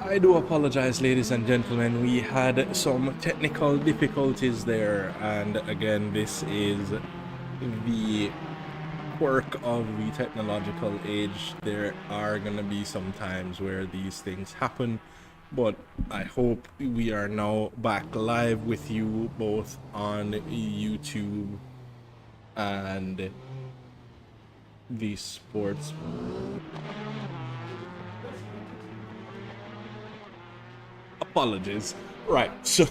I do apologize, ladies and gentlemen. We had some technical difficulties there, and again, this is the quirk of the technological age. There are gonna be some times where these things happen, but I hope we are now back live with you both on YouTube and the sports. Apologies. Right, so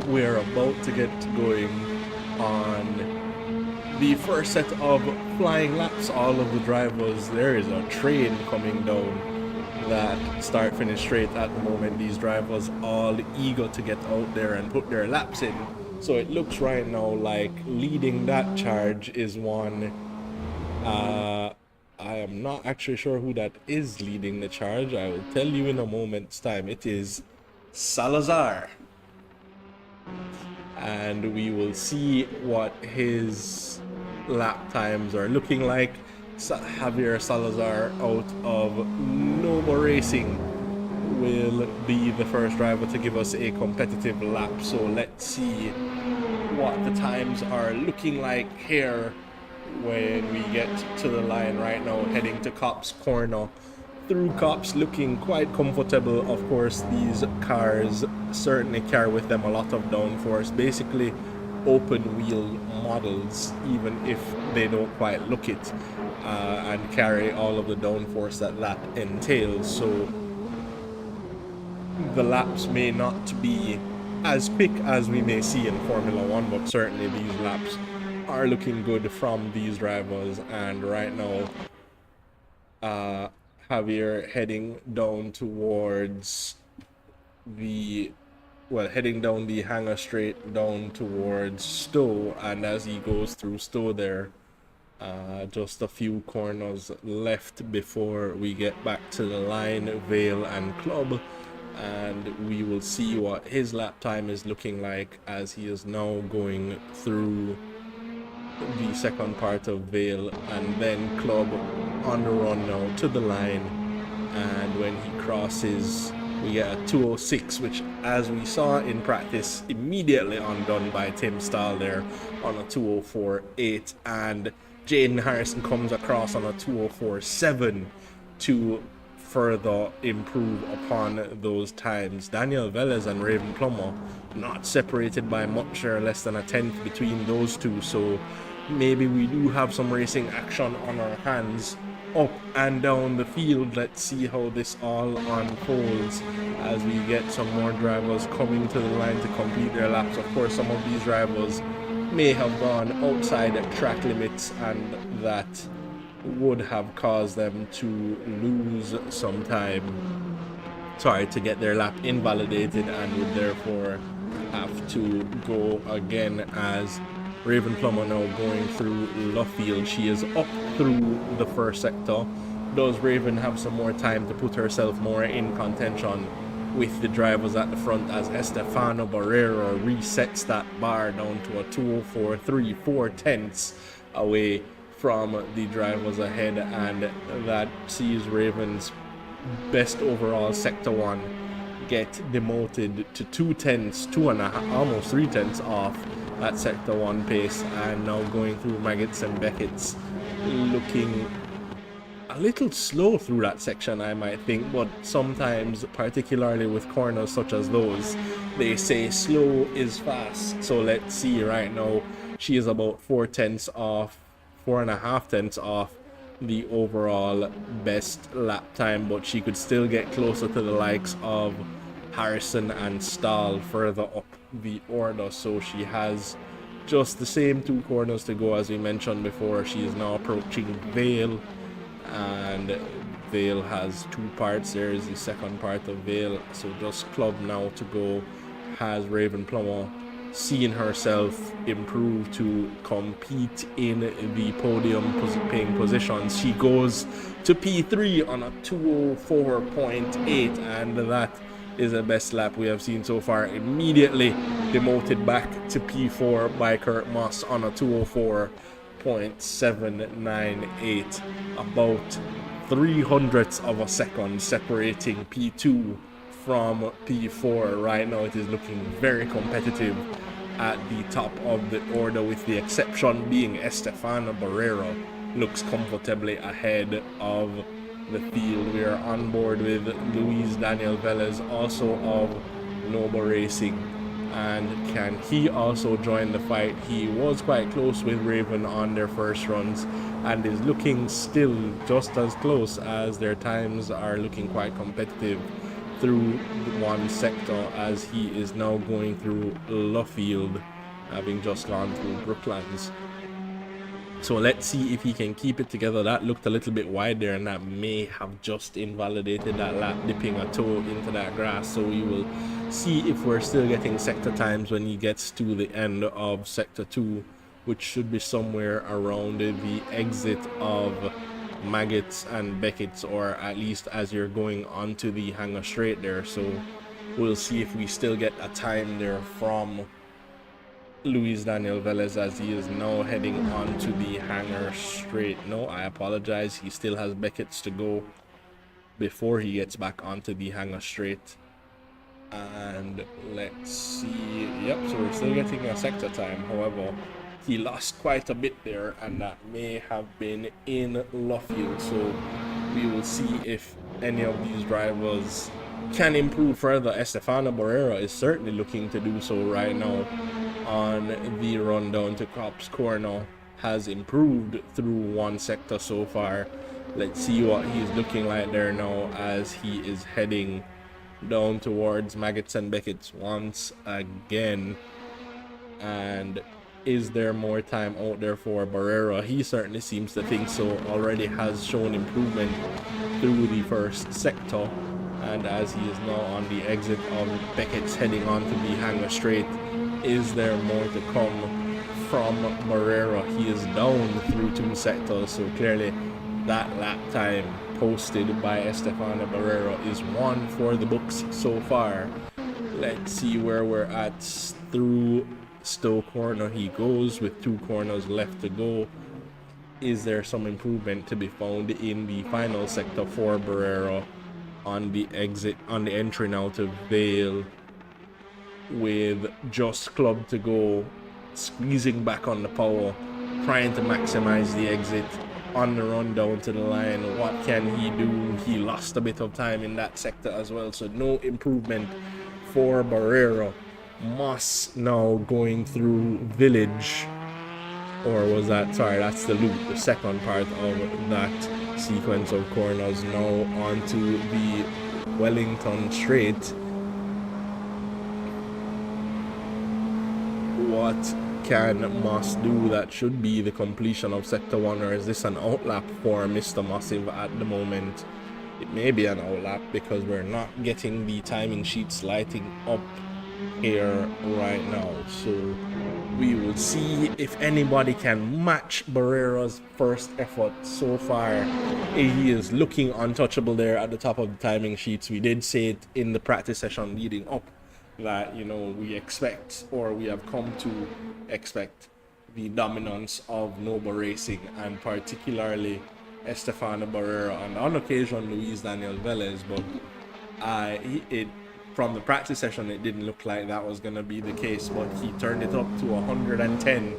we're about to get going on the first set of flying laps. All of the drivers, there is a train coming down that start finish straight at the moment. These drivers all eager to get out there and put their laps in. So it looks right now like leading that charge is one. I am not actually sure who that is leading the charge. I will tell you in a moment's time. It is Salazar. And we will see what his lap times are looking like. Javier Salazar, out of Novo Racing, will be the first driver to give us a competitive lap. So let's see what the times are looking like here when we get to the line right now, heading to Copse Corner. Through Copse, looking quite comfortable. Of course, these cars certainly carry with them a lot of downforce, basically open wheel models, even if they don't quite look it, and carry all of the downforce that entails. So the laps may not be as quick as we may see in Formula 1, but certainly these laps are looking good from these drivers. And right now, Javier heading down towards heading down the hangar straight down towards Stowe, and as he goes through Stowe there, just a few corners left before we get back to the line, Vale and Club, and we will see what his lap time is looking like as he is now going through the second part of Vale and then Club on the run now to the line. And when he crosses, we get a 206, which, as we saw in practice, immediately undone by Tim Stahl there on a 204.8, and Jaden Harrison comes across on a 204.7 to further improve upon those times. Daniel Velez and Raven Plummer not separated by much, or less than a tenth between those two, so maybe we do have some racing action on our hands up and down the field. Let's see how this all unfolds as we get some more drivers coming to the line to complete their laps. Of course, some of these drivers may have gone outside track limits, and that would have caused them to lose some time, to get their lap invalidated, and would therefore have to go again. As Raven Plummer now going through Luffield, she is up through the first sector. Does Raven have some more time to put herself more in contention with the drivers at the front, as Estefano Barrera resets that bar down to a 204.3, 4 tenths away from the drivers ahead, and that sees Raven's best overall sector 1 get demoted to 2 tenths, 2.5, almost 3 tenths off that sector 1 pace, and now going through Maggots and Beckett's, looking a little slow through that section, I might think, but sometimes, particularly with corners such as those, they say slow is fast. So let's see right now, she is about 4 tenths off, 4.5 tenths off the overall best lap time, but she could still get closer to the likes of Harrison and Stahl further up the order. So she has just the same 2 corners to go as we mentioned before. She is now approaching Vale, and Vale has 2 parts. There is the second part of Vale, so just Club now to go. Has Raven Plummer seeing herself improve to compete in the podium paying positions? She goes to P3 on a 204.8, and that is the best lap we have seen so far. Immediately demoted back to P4 by Kurt Moss on a 204. 0.798, about 300ths of a second separating P2 from P4. Right now it is looking very competitive at the top of the order, with the exception being Estefano Barrera looks comfortably ahead of the field. We are on board with Luis Daniel Velez, also of Noble Racing, and can he also join the fight? He was quite close with Raven on their first runs and is looking still just as close, as their times are looking quite competitive through one sector, as he is now going through Luffield, having just gone through Brooklands. So let's see if he can keep it together. That looked a little bit wide there, and that may have just invalidated that lap, dipping a toe into that grass. So we will see if we're still getting sector times when he gets to the end of sector 2, which should be somewhere around the exit of Maggots and Beckett's, or at least as you're going onto the Hangar Straight there. So we'll see if we still get a time there from Luis Daniel Velez, as he is now heading on to the Hangar Straight. No, I apologize, he still has Beckett's to go before he gets back onto the Hangar Straight. And let's see, yep, so we're still getting a sector time. However, he lost quite a bit there, and that may have been in Luffield. So we will see if any of these drivers can improve further. Estefano Barrera is certainly looking to do so right now on the run down to Cops Corner. Has improved through one sector so far. Let's see what he's looking like there now, as he is heading down towards Maggots and Beckett's once again. And is there more time out there for Barrera? He certainly seems to think so. Already has shown improvement through the first sector, and as he is now on the exit of Beckett's heading on to the Hangar Straight, is there more to come from Barrera? He is down through 2 sectors, so clearly that lap time posted by Estefano Barrera is 1 for the books so far. Let's see where we're at. Through Stowe Corner he goes, with 2 corners left to go. Is there some improvement to be found in the final sector for Barrera on the exit, on the entry now to Vale, with just club to go, squeezing back on the power, trying to maximize the exit on the run down to the line? What can he do? He lost a bit of time in that sector as well, so no improvement for Barrera. Moss now going through Village, or was that, sorry, that's the loop, the second part of that sequence of corners. Now onto the Wellington Straight. What can Moss do? That should be the completion of sector 1, or is this an outlap for Mr. Massive at the moment? It may be an outlap, because we're not getting the timing sheets lighting up here right now. So we will see if anybody can match Barrera's first effort so far. He is looking untouchable there at the top of the timing sheets. We did say it in the practice session leading up, that, you know, we expect, or we have come to expect, the dominance of Noble Racing, and particularly Estefano Barrera, and on occasion Luis Daniel Velez. But from the practice session it didn't look like that was going to be the case, but he turned it up to 110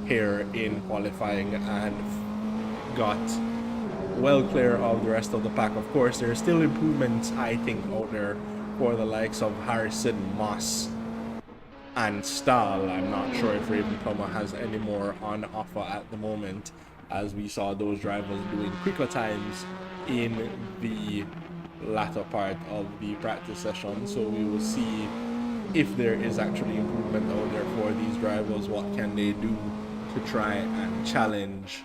here in qualifying and got well clear of the rest of the pack. Of course, there are still improvements, I think, out there for the likes of Harrison, Moss and Stahl. I'm not sure if Raven Plummer has any more on offer at the moment, as we saw those drivers doing quicker times in the latter part of the practice session. So we will see if there is actually improvement out there for these drivers. What can they do to try and challenge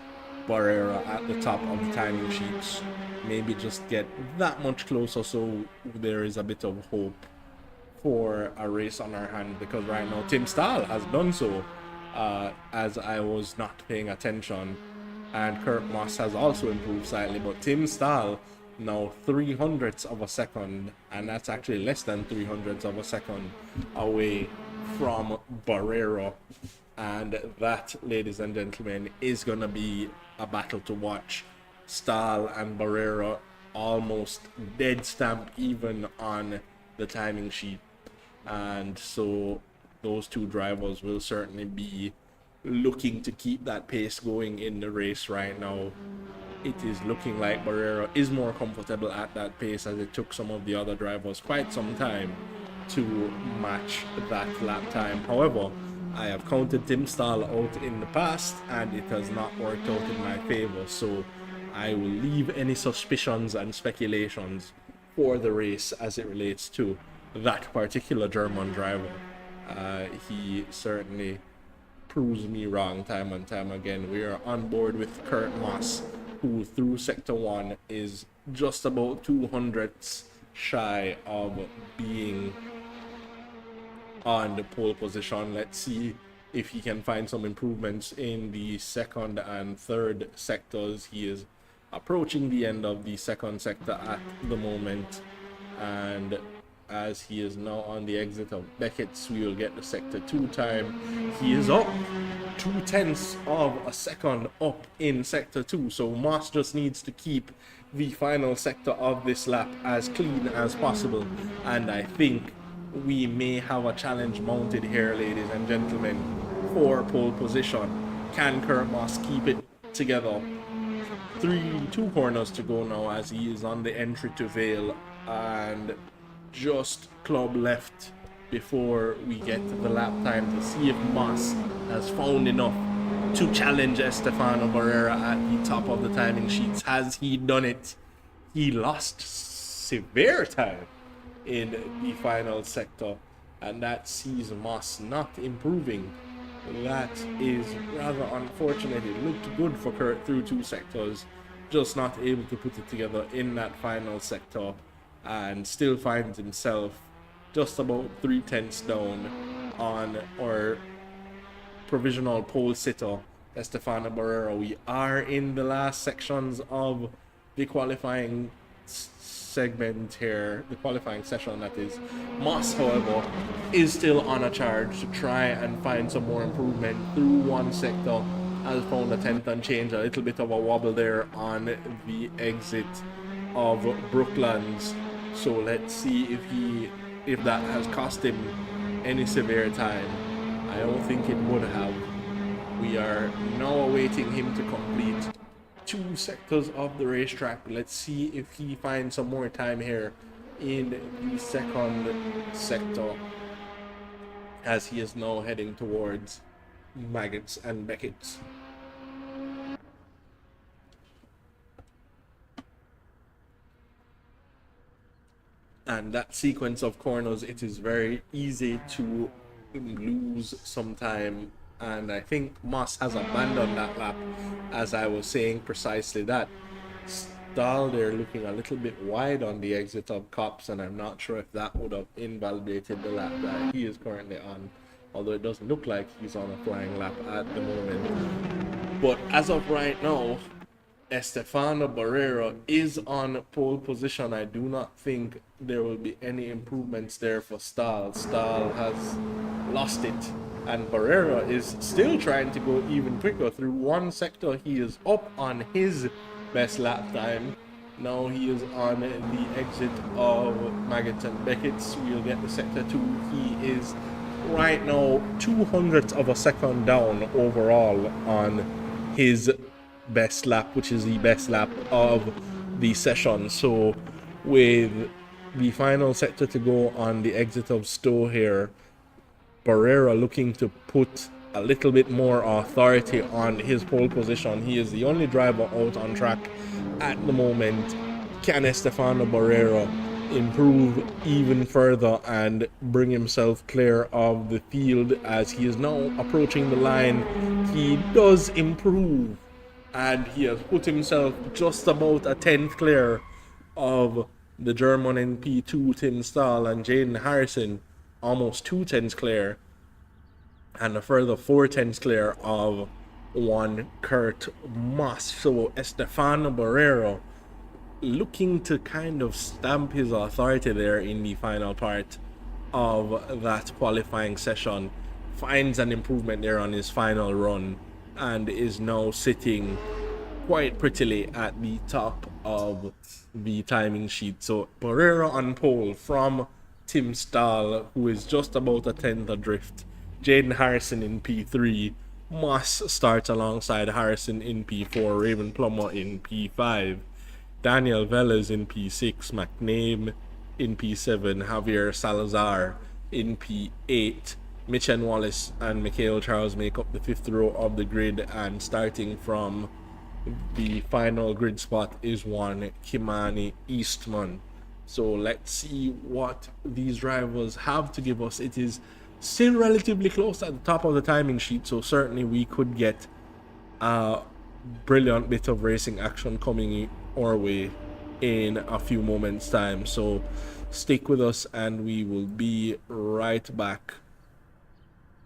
Barrera at the top of the timing sheets? Maybe just get that much closer, so there is a bit of hope for a race on our hand. Because right now Tim Stahl has done so, as I was not paying attention, and Kurt Moss has also improved slightly, but Tim Stahl now 300ths of a second, and that's actually less than 300ths of a second away from Barrera And that, ladies and gentlemen, is going to be a battle to watch. Stahl and Barrera almost dead stamp even on the timing sheet. And so those two drivers will certainly be looking to keep that pace going in the race right now. It is looking like Barrera is more comfortable at that pace, as it took some of the other drivers quite some time to match that lap time. However, I have counted Tim Stahl out in the past and it has not worked out in my favor, so I will leave any suspicions and speculations for the race as it relates to that particular German driver. He certainly proves me wrong time and time again. We are on board with Kurt Moss, who through Sector 1 is just about 200ths shy of being on the pole position. Let's see if he can find some improvements in the second and third sectors. He is approaching the end of the second sector at the moment, and as he is now on the exit of Beckett's, we will get the Sector 2 time. He is up 0.2 of a second up in Sector 2, so Moss just needs to keep the final sector of this lap as clean as possible, and I think we may have a challenge mounted here, ladies and gentlemen, for pole position. Can Kurt Moss keep it together? Two corners to go now as he is on the entry to Vale, and just club left before we get to the lap time to see if Moss has found enough to challenge Estefano Barrera at the top of the timing sheets. Has he done it? He lost severe time in the final sector, and that sees Moss not improving. That is rather unfortunate. It looked good for Kurt through two sectors, just not able to put it together in that final sector, and still finds himself just about 0.3 down on our provisional pole sitter, Estefano Barrera. We are in the last sections of the qualifying segment here, the qualifying session that is. Moss, however, is still on a charge to try and find some more improvement through one sector. Has found a 10th and change, a little bit of a wobble there on the exit of Brooklands. So let's see if that has cost him any severe time. I don't think it would have. We are now awaiting him to complete two sectors of the racetrack. Let's see if he finds some more time here in the second sector, as he is now heading towards Maggots and Beckett's. And that sequence of corners, it is very easy to lose some time, and I think Moss has abandoned that lap, as I was saying precisely that. Stahl there looking a little bit wide on the exit of Cops, and I'm not sure if that would have invalidated the lap that he is currently on, although it doesn't look like he's on a flying lap at the moment. But as of right now, Estefano Barrera is on pole position. I do not think there will be any improvements there for Stahl. Stahl has lost it, and Barrera is still trying to go even quicker. Through one sector, he is up on his best lap time. Now he is on the exit of Maggots and Beckett's. We'll get the sector 2. He is right now 0.02 of a second down overall on his best lap, which is the best lap of the session. So with the final sector to go on the exit of Stowe here, Barrera looking to put a little bit more authority on his pole position. He is the only driver out on track at the moment. Can Estefano Barrera improve even further and bring himself clear of the field as he is now approaching the line? He does improve, and he has put himself just about a 10th clear of the German in P2, Tim Stahl, and Jaden Harrison, almost 2/10 clear, and a further 4/10 clear of one Kurt Moss. So Estefano Barrera looking to kind of stamp his authority there in the final part of that qualifying session, finds an improvement there on his final run and is now sitting quite prettily at the top of the timing sheet. So Pereira on pole from Tim Stahl, who is just about a tenth adrift. Jaden Harrison in P3. Moss starts alongside Harrison in P4. Raven Plummer in P5. Daniel Velez in P6. McNabe in P7. Javier Salazar in P8. Mitch and Wallace and Mikhail Charles make up the fifth row of the grid, and starting from the final grid spot is one Kimani Eastman. So let's see what these drivers have to give us. It is still relatively close at the top of the timing sheet, so certainly we could get a brilliant bit of racing action coming our way in a few moments time. So stick with us and we will be right back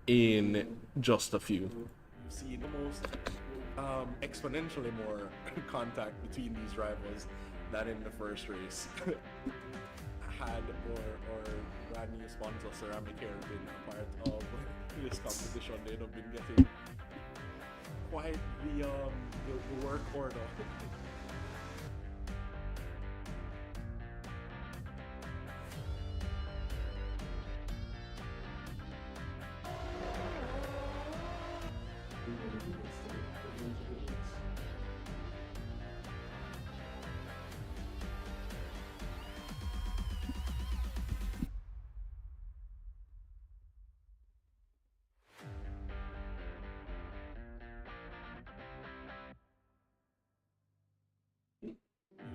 in just a few. You see the most exponentially more contact between these rivals than in the first race. Had or brand new sponsor Ceramic Hair been a part of this competition, they'd have been getting quite the work order.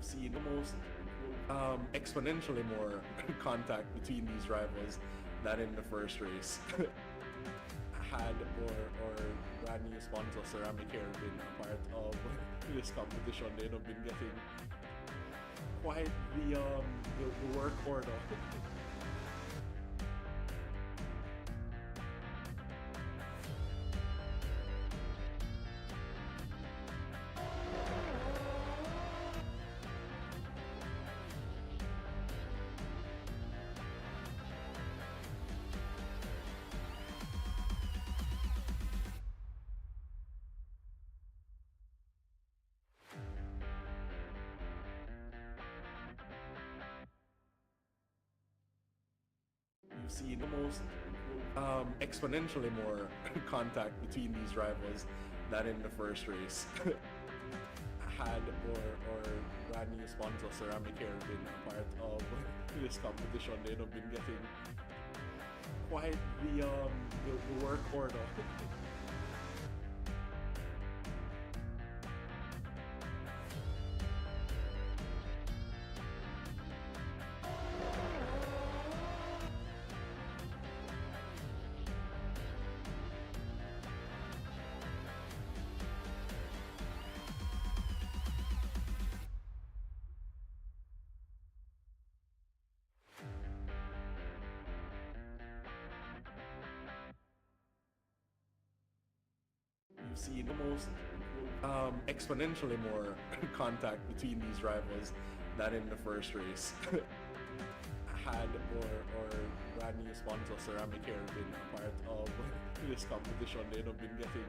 See the most exponentially more contact between these rivals than in the first race. Had or brand new sponsor Ceramic Hair been a part of this competition, they'd have been getting quite the work order. You see the most exponentially more contact between these rivals than in the first race. Had or brand new sponsor Ceramic Hair been a part of this competition, they'd have been getting quite the work order. You see the most exponentially more contact between these rivals than in the first race. Had or brand new sponsor Ceramic Hair been a part of this competition, they'd have been getting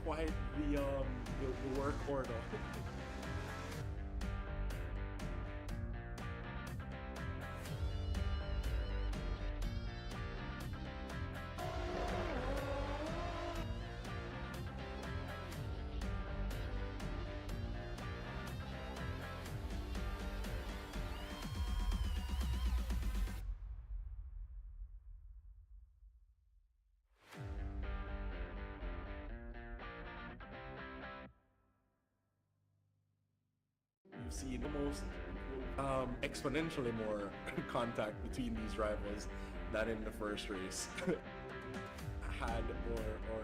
quite the work order. You see the most exponentially more contact between these rivals than in the first race. Had or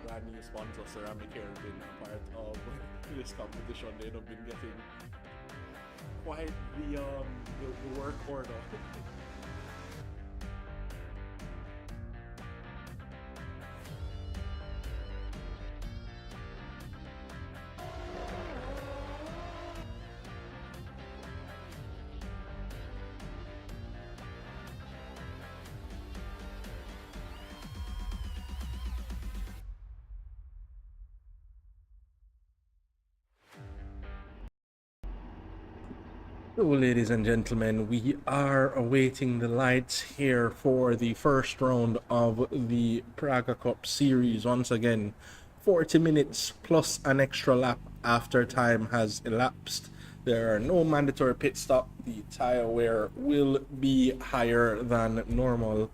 brand new sponsor Ceramic Hair been a part of this competition, they'd have been getting quite the work order. So, ladies and gentlemen, we are awaiting the lights here for the first round of the Praga Cup series. Once again, 40 minutes plus an extra lap after time has elapsed. There are no mandatory pit stop. The tire wear will be higher than normal,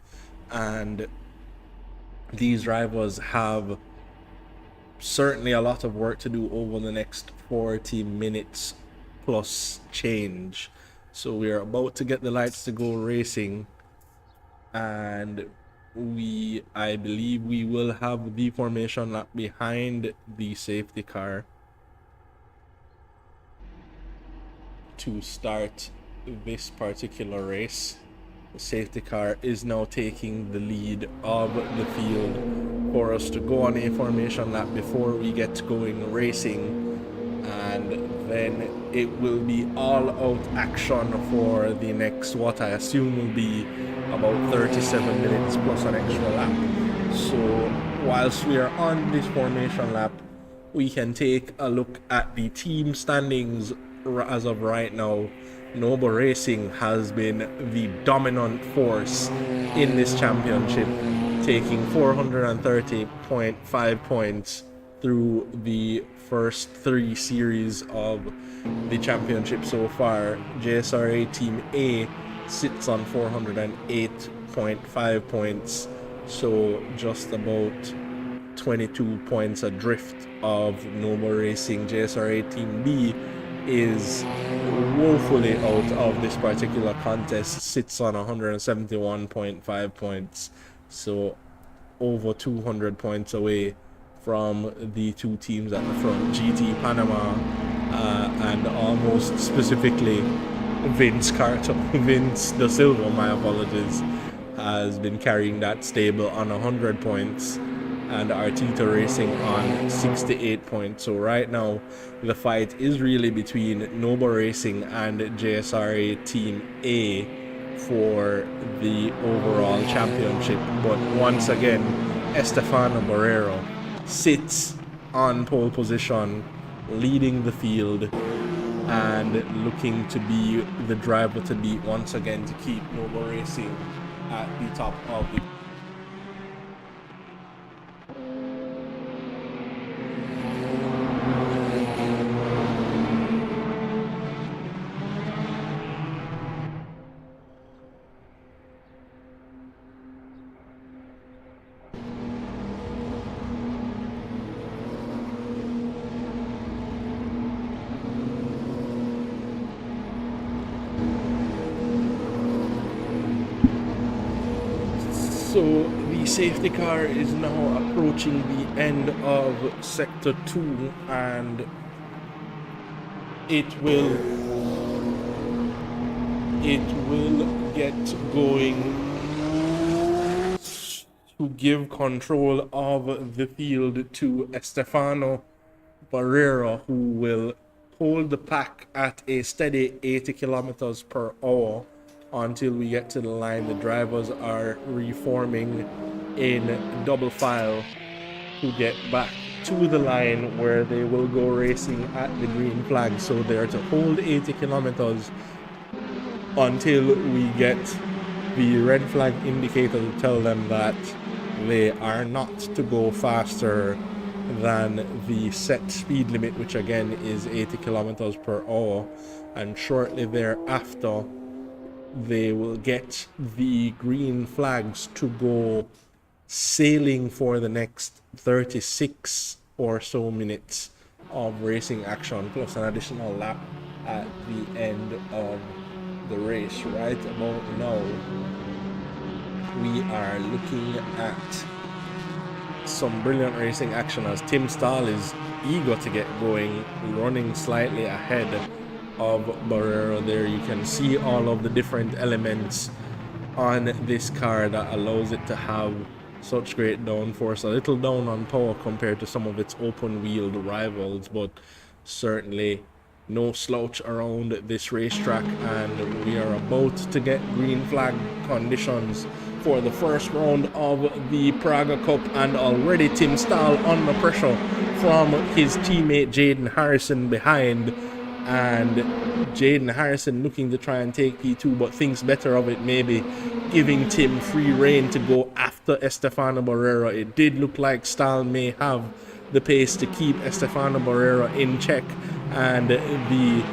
and these drivers have certainly a lot of work to do over the next 40 minutes plus change. So we are about to get the lights to go racing, and I believe we will have the formation lap behind the safety car to start this particular race. The safety car is now taking the lead of the field for us to go on a formation lap before we get going racing, and then it will be all out action for the next, what I assume will be about 37 minutes plus an extra lap. So whilst we are on this formation lap, we can take a look at the team standings as of right now. Noble Racing has been the dominant force in this championship, taking 430.5 points through the first 3 series of the championship so far. JSRA Team A sits on 408.5 points, so just about 22 points adrift of Noble Racing. JSRA Team B is woefully out of this particular contest, sits on 171.5 points, so over 200 points away from the two teams at the front, GT Panama and almost specifically Vince Da Silva, my apologies, has been carrying that stable on 100 points, and Arteta Racing on 68 points. So right now the fight is really between Noble Racing and JSRA Team A for the overall championship. But once again, Estefano Barrero sits on pole position, leading the field and looking to be the driver to beat once again to keep Noble Racing at the top of the So the safety car is now approaching the end of sector 2, and it will get going to give control of the field to Estefano Barrera, who will hold the pack at a steady 80 kilometers per hour until we get to the line. The drivers are reforming in double file to get back to the line where they will go racing at the green flag. So they are to hold 80 kilometers until we get the red flag indicator to tell them that they are not to go faster than the set speed limit, which again is 80 kilometers per hour. And shortly thereafter, they will get the green flags to go sailing for the next 36 or so minutes of racing action, plus an additional lap at the end of the race. Right about now, we are looking at some brilliant racing action as Tim Stahl is eager to get going, running slightly ahead of Barrero there. You can see all of the different elements on this car that allows it to have such great downforce. A little down on power compared to some of its open-wheeled rivals, but certainly no slouch around this racetrack. And we are about to get green flag conditions for the first round of the Praga Cup, and already Tim Stahl under pressure from his teammate Jaden Harrison behind and Jaden Harrison looking to try and take P2, but thinks better of it, maybe giving Tim free rein to go after Estefano Barrera. It did look like Stahl may have the pace to keep Estefano Barrera in check, and the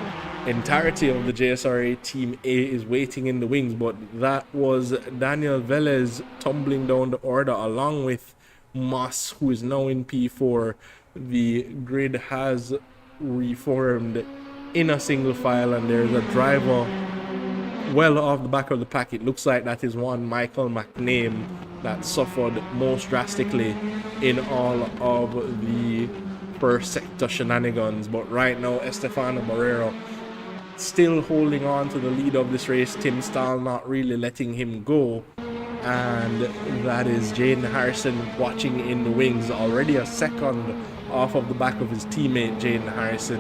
entirety of the JSRA Team A is waiting in the wings, but that was Daniel Velez tumbling down the order along with Moss, who is now in P4. The grid has reformed in a single file, and there's a driver well off the back of the pack. It looks like that is one Michael McName that suffered most drastically in all of the first sector shenanigans. But right now, Estefano Barrera still holding on to the lead of this race. Tim Stahl not really letting him go, and that is Jaden Harrison watching in the wings, already a second off of the back of his teammate Jaden Harrison,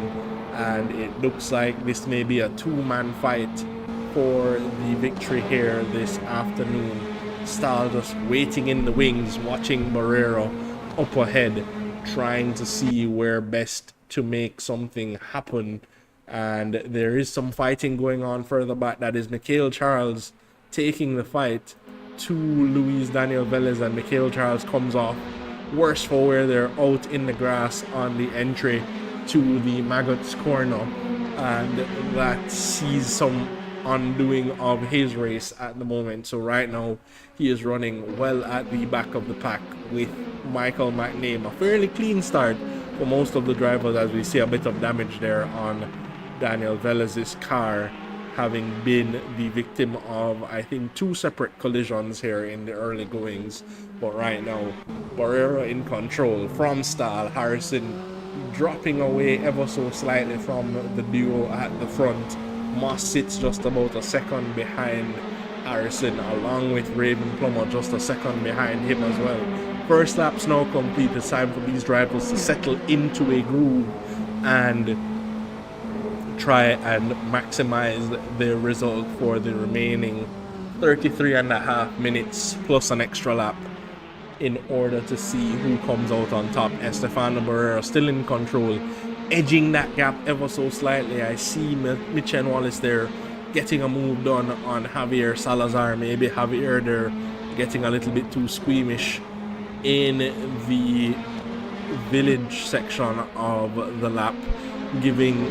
and it looks like this may be a two-man fight for the victory here this afternoon. Stahl just waiting in the wings, watching Barrera up ahead, trying to see where best to make something happen. And there is some fighting going on further back. That is Mikhail Charles taking the fight to Luis Daniel Velez, and Mikhail Charles comes off worse for wear. They're out in the grass on the entry to the Maggots corner, and that sees some undoing of his race at the moment. So right now he is running well at the back of the pack with Michael McName. A fairly clean start for most of the drivers, as we see a bit of damage there on Daniel Velez's car, having been the victim of, I think, two separate collisions here in the early goings. But right now, Barrera in control from Stahl. Harrison dropping away ever so slightly from the duo at the front. Moss sits just about a second behind Harrison, along with Raven Plummer just a second behind him as well. First lap's now complete. It's time for these drivers to settle into a groove and try and maximize their result for the remaining 33.5 minutes plus an extra lap in order to see who comes out on top. Estefano Barrera still in control, edging that gap ever so slightly. I see Mitch and Wallace there getting a move done on Javier Salazar. Maybe Javier there getting a little bit too squeamish in the village section of the lap, giving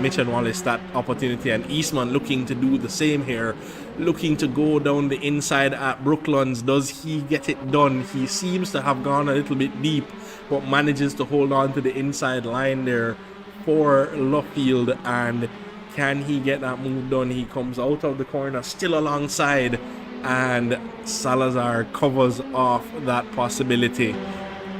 Mitch and Wallace that opportunity, and Eastman looking to do the same here, looking to go down the inside at Brooklands. Does he get it done? He seems to have gone a little bit deep, but manages to hold on to the inside line there for Luffield. And can he get that move done? He comes out of the corner still alongside, and Salazar covers off that possibility,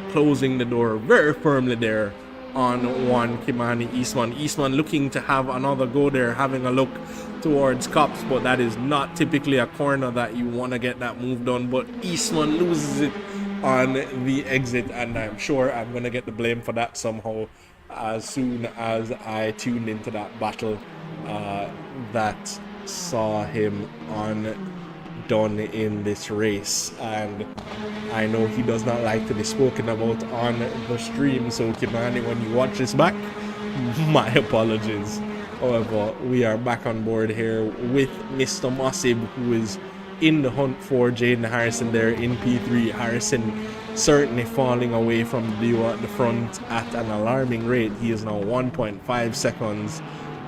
closing the door very firmly there on one Kimani Eastman. Eastman looking to have another go there, having a look towards Cops, but that is not typically a corner that you want to get that move done. But Eastman loses it on the exit, and I'm sure I'm going to get the blame for that somehow as soon as I tuned into that battle that saw him done in this race. And I know he does not like to be spoken about on the stream, so Kimani, when you watch this back, my apologies. However, we are back on board here with Mr. Mossib, who is in the hunt for Jaden Harrison there in P3. Harrison certainly falling away from the duo at the front at an alarming rate. He is now 1.5 seconds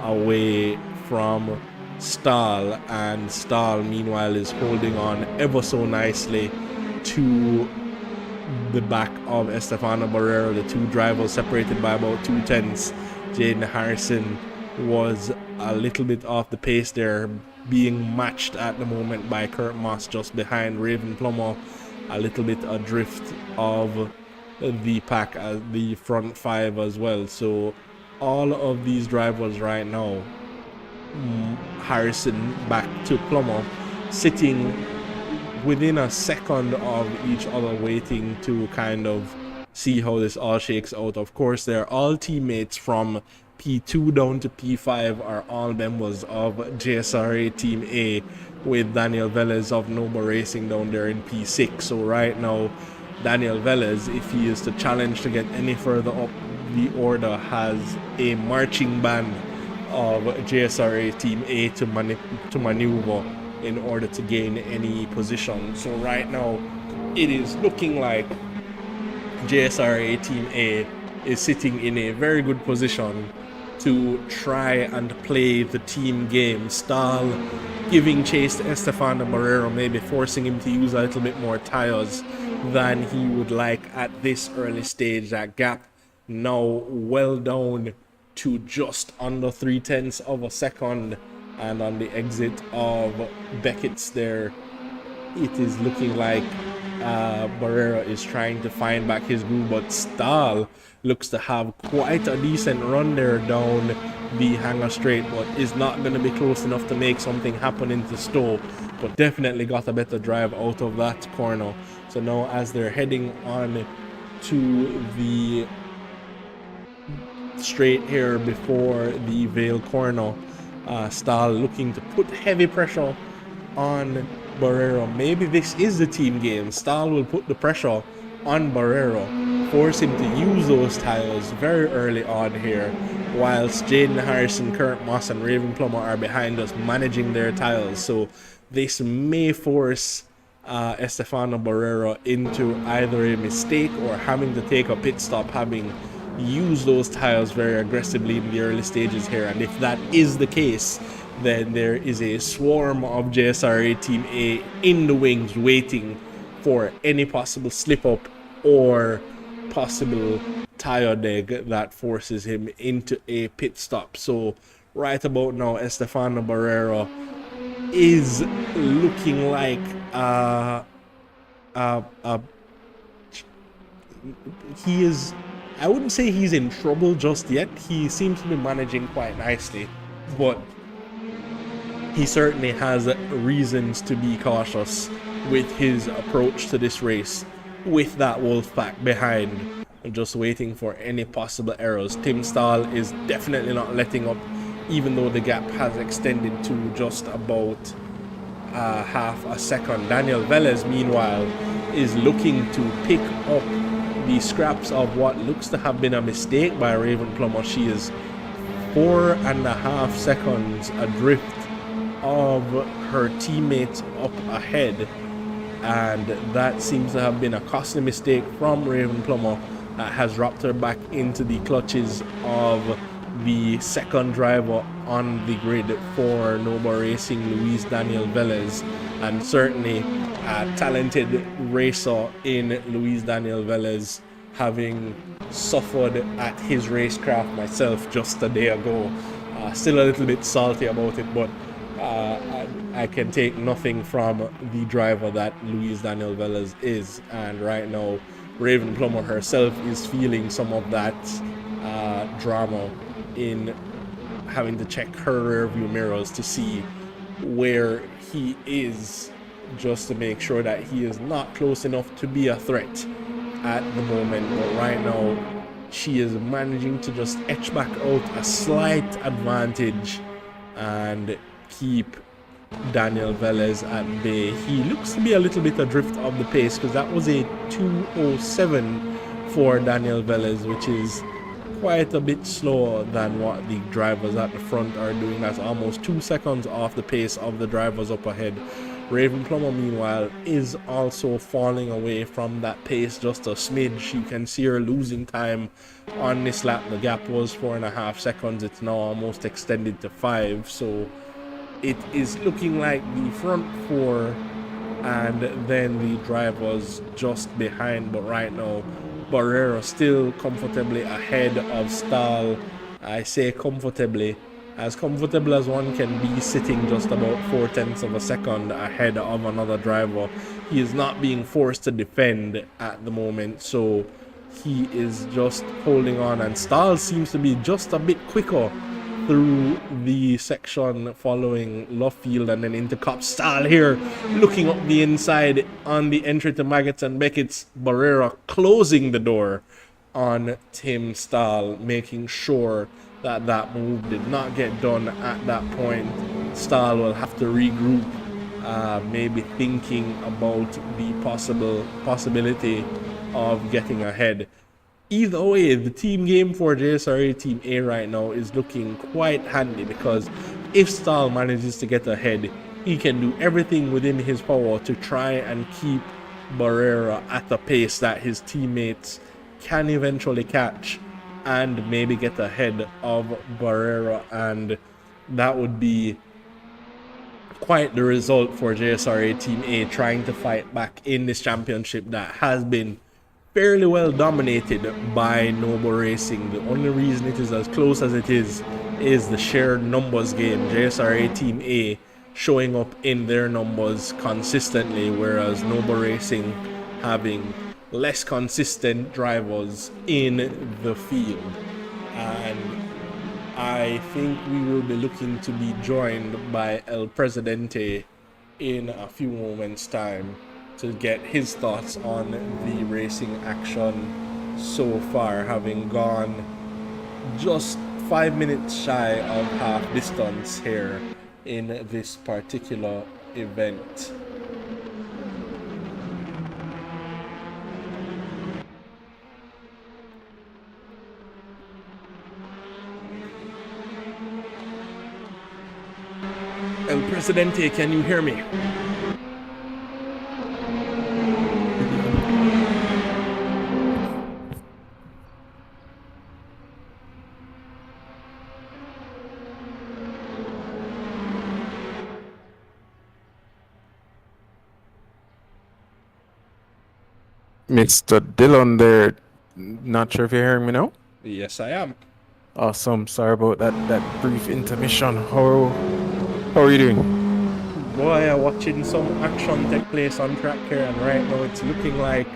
away from Stahl, and Stahl meanwhile is holding on ever so nicely to the back of Estefano Barrera. The two drivers separated by about 2/10. Jaden Harrison was a little bit off the pace there, being matched at the moment by Kurt Moss just behind Raven Plummer, a little bit adrift of the pack as the front five as well. So all of these drivers right now, Harrison back to Plummer, sitting within a second of each other, waiting to kind of see how this all shakes out. Of course, they're all teammates from P2 down to P5 are all members of JSRA Team A, with Daniel Velez of Nova Racing down there in P6. So right now, Daniel Velez, if he is to challenge to get any further up the order has a marching band of JSRA Team A to maneuver in order to gain any position. So right now, it is looking like JSRA Team A is sitting in a very good position to try and play the team game. Stahl giving chase to Estefano Barrero, maybe forcing him to use a little bit more tires than he would like at this early stage. That gap now well down to just under 0.3 of a second, and on the exit of Beckett's there, it is looking like Barrera is trying to find back his groove, but Stahl looks to have quite a decent run there down the hangar straight, but is not going to be close enough to make something happen into Stowe, but definitely got a better drive out of that corner. So now as they're heading on to the straight here before the Vale corner, Stahl looking to put heavy pressure on Barrero. Maybe this is the team game. Stahl will put the pressure on Barrero, force him to use those tires very early on here, whilst Jaden Harrison, Kurt Moss and Raven Plummer are behind us managing their tires. So this may force Estefano Barrero into either a mistake or having to take a pit stop, having used those tires very aggressively in the early stages here. And if that is the case, then there is a swarm of JSRA Team A in the wings waiting for any possible slip up or possible tire deg that forces him into a pit stop. So right about now, Estefano Barrero is looking like he is, I wouldn't say he's in trouble just yet. He seems to be managing quite nicely, but he certainly has reasons to be cautious with his approach to this race, with that wolf pack behind, just waiting for any possible errors. Tim Stahl is definitely not letting up, even though the gap has extended to just about half a second. Daniel Velez, meanwhile, is looking to pick up the scraps of what looks to have been a mistake by Raven Plummer. She is 4.5 seconds adrift of her teammates up ahead, and that seems to have been a costly mistake from Raven Plummer that has dropped her back into the clutches of the second driver on the grid for Nova Racing, Luis Daniel Velez, and certainly a talented racer in Luis Daniel Velez, having suffered at his racecraft myself just a day ago. Still a little bit salty about it, but I can take nothing from the driver that Luis Daniel Velez is, and right now Raven Plummer herself is feeling some of that drama in having to check her rear view mirrors to see where he is, just to make sure that he is not close enough to be a threat at the moment. But right now she is managing to just etch back out a slight advantage and keep Daniel Velez at bay. He looks to be a little bit adrift of the pace, because that was a 2:07 for Daniel Velez, which is quite a bit slower than what the drivers at the front are doing. That's almost 2 seconds off the pace of the drivers up ahead. Raven Plummer, meanwhile, is also falling away from that pace just a smidge. You can see her losing time on this lap. The gap was 4.5 seconds. It's now almost extended to 5. So it is looking like the front four and then the drivers just behind. But right now, Barrera still comfortably ahead of Stahl. I say comfortably, as comfortable as one can be, sitting just about 0.4 of a second ahead of another driver. He is not being forced to defend at the moment, so he is just holding on, and Stahl seems to be just a bit quicker through the section following Luffield and then into Cop. Stahl here looking up the inside on the entry to Maggots and Beckett's. Barrera closing the door on Tim Stahl, making sure that that move did not get done at that point. Stahl will have to regroup, maybe thinking about the possibility of getting ahead. either way, the team game for JSRA Team A right now is looking quite handy, because if Stahl manages to get ahead, he can do everything within his power to try and keep Barrera at the pace that his teammates can eventually catch and maybe get ahead of Barrera, and that would be quite the result for JSRA Team A, trying to fight back in this championship that has been fairly well dominated by Noble Racing. The only reason it is as close as it is the shared numbers game. JSRA Team A showing up in their numbers consistently, whereas Noble Racing having less consistent drivers in the field. And I think we will be looking to be joined by El Presidente in a few moments' time to get his thoughts on the racing action so far, having gone just 5 minutes shy of half distance here in this particular event. El Presidente, can you hear me? Mr. Dillon there. Not sure if you're hearing me now. Yes, I am. Awesome. Sorry about that brief intermission. How are you doing? Boy, I'm watching some action take place on track here, and right now it's looking like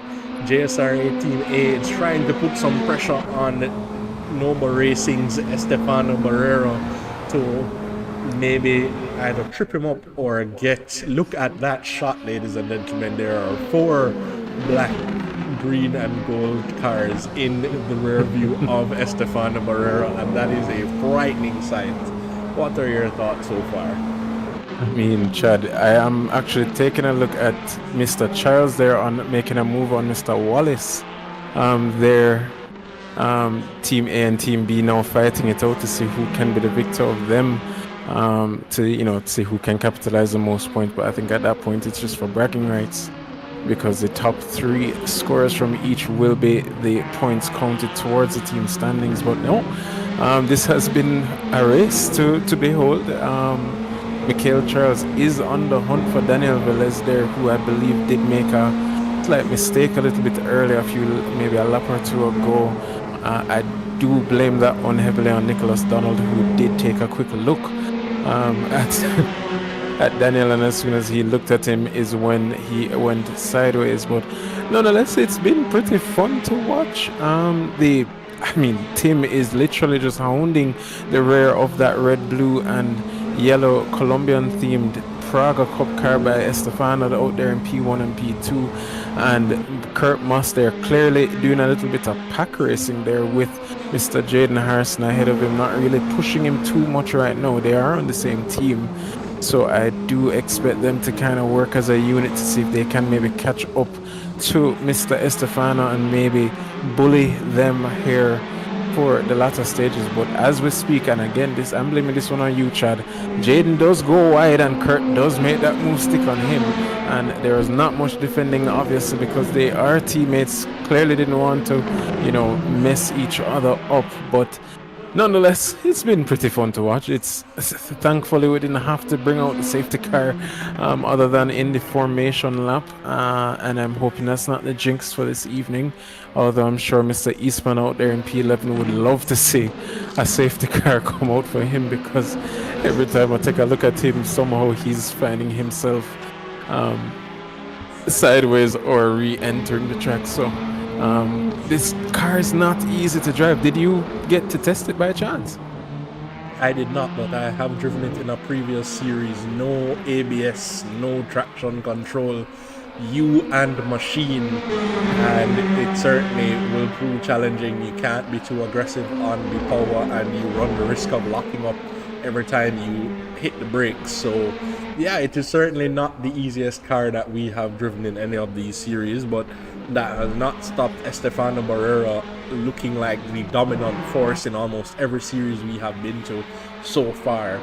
JSRA Team A is trying to put some pressure on Noble Racing's Estefano Barrera to maybe either trip him up or look at that shot, ladies and gentlemen. There are 4 black, green and gold cars in the rear view of Estefano Barrera, and that is a frightening sight. What are your thoughts so far? I mean, Chad, I am actually taking a look at Mr. Charles there on making a move on Mr. Wallace. Team A and Team B now fighting it out to see who can be the victor of them, to see who can capitalize the most points. But I think at that point it's just for bragging rights, because the top 3 scorers from each will be the points counted towards the team standings. But no, this has been a race to behold. Mikhail Charles is on the hunt for Daniel Velez there, who I believe did make a slight mistake a little bit earlier, maybe a lap or 2 ago. I do blame that one heavily on Nicholas Donald, who did take a quick look at Daniel, and as soon as he looked at him is when he went sideways. But nonetheless, it's been pretty fun to watch. Tim is literally just hounding the rear of that red, blue and yellow Colombian themed Praga Cup car by Estefano out there in P1 and P2, and Kurt Moss there clearly doing a little bit of pack racing there with Mr. Jaden Harrison ahead of him, not really pushing him too much right now. They are on the same team, so I do expect them to kind of work as a unit to see if they can maybe catch up to Mr. Estefano and maybe bully them here for the latter stages. But as we speak, and again, I'm blaming this one on you, Chad, Jaden does go wide and Kurt does make that move stick on him, and there is not much defending, obviously, because they are teammates. Clearly didn't want to mess each other up, but nonetheless, it's been pretty fun to watch. Thankfully we didn't have to bring out the safety car other than in the formation lap, and I'm hoping that's not the jinx for this evening, although I'm sure Mr. Eastman out there in P11 would love to see a safety car come out for him, because every time I take a look at him, somehow he's finding himself sideways or re-entering the track. So this car is not easy to drive. Did you get to test it by chance? I did not, but I have driven it in a previous series. No ABS, no traction control, you and machine, and it certainly will prove challenging. You can't be too aggressive on the power, and you run the risk of locking up every time you hit the brakes. So yeah, it is certainly not the easiest car that we have driven in any of these series, but that has not stopped Estefano Barrera looking like the dominant force in almost every series we have been to so far.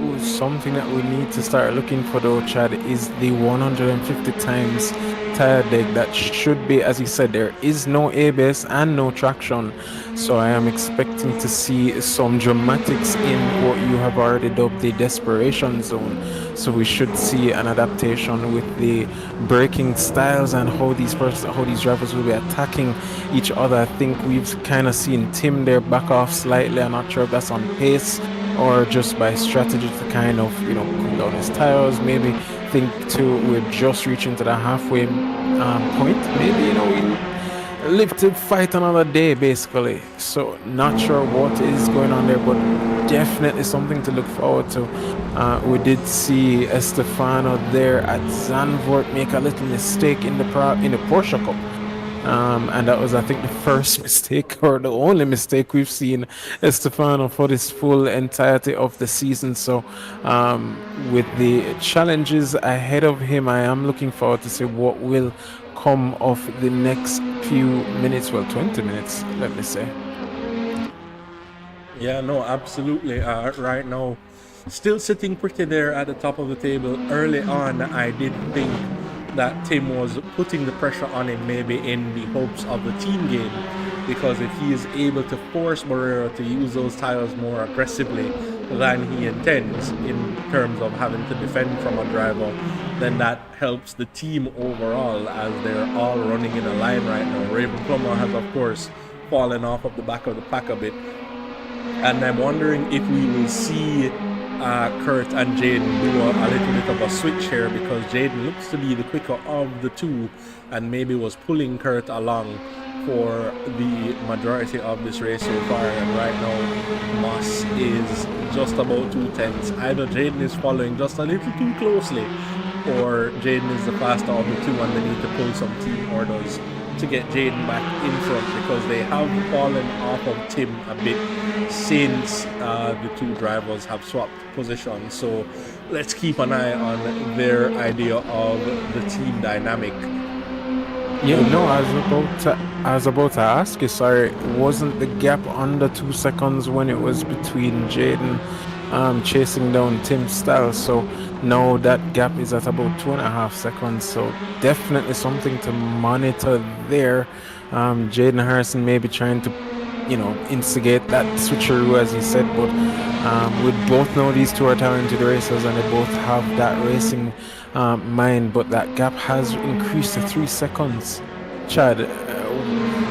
Ooh, something that we need to start looking for though, Chad, is the 150 times tire deck. That should be, as you said, there is no ABS and no traction. So I am expecting to see some dramatics in what you have already dubbed the desperation zone. So we should see an adaptation with the braking styles and how these drivers will be attacking each other. I think we've kind of seen Tim there back off slightly. I'm not sure if that's on pace or just by strategy to kind of, cool down his tires. Maybe think we're just reaching to the halfway point. Maybe, we live to fight another day, basically. So not sure what is going on there, but definitely something to look forward to. We did see Estefano there at Zandvoort make a little mistake in the Porsche Cup. And that was, I think, the first mistake or the only mistake we've seen Estefano for this full entirety of the season. So with the challenges ahead of him, I am looking forward to see what will come of the next few minutes, 20 minutes, let me say. Yeah, no, absolutely. Right now, still sitting pretty there at the top of the table. Early on, I did think that Tim was putting the pressure on him, maybe in the hopes of the team game, because if he is able to force Barrera to use those tires more aggressively than he intends in terms of having to defend from a driver, then that helps the team overall, as they're all running in a line right now. Raven Plummer has, of course, fallen off of the back of the pack a bit, and I'm wondering if we will see Kurt and Jaden do a little bit of a switch here, because Jaden looks to be the quicker of the two and maybe was pulling Kurt along for the majority of this race so far. And right now Moss is just about 2/10. Either Jaden is following just a little too closely, or Jaden is the faster of the two and they need to pull some team orders to get Jaden back in front, because they have fallen off of Tim a bit since the two drivers have swapped positions. So let's keep an eye on their idea of the team dynamic. Yeah, no, I was about to ask you, sorry, wasn't the gap under 2 seconds when it was between Jaden chasing down Tim Styles? So now that gap is at about 2.5 seconds. So definitely something to monitor there. Jaden Harrison may be trying to, instigate that switcheroo, as you said, but we both know these two are talented racers and they both have that racing mind, but that gap has increased to 3 seconds. Chad,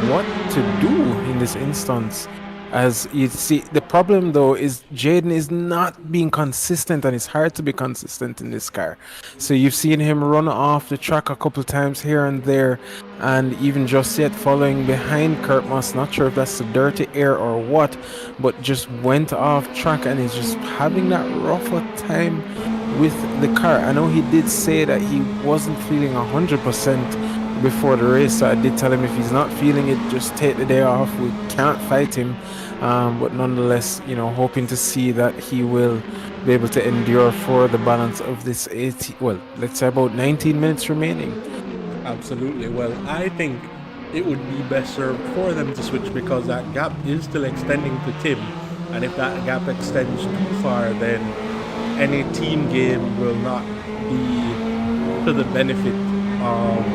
what to do in this instance? As you see, the problem though is Jaden is not being consistent, and it's hard to be consistent in this car. So you've seen him run off the track a couple times here and there, and even just yet following behind Kurt Moss. Not sure if that's the dirty air or what, but just went off track and is just having that rougher time with the car. I know he did say that he wasn't feeling 100% before the race, so I did tell him if he's not feeling it, just take the day off. We can't fight him, but nonetheless, hoping to see that he will be able to endure for the balance of this let's say about 19 minutes remaining. Absolutely. Well, I think it would be best served for them to switch, because that gap is still extending to Tim, and if that gap extends too far, then any team game will not be to the benefit of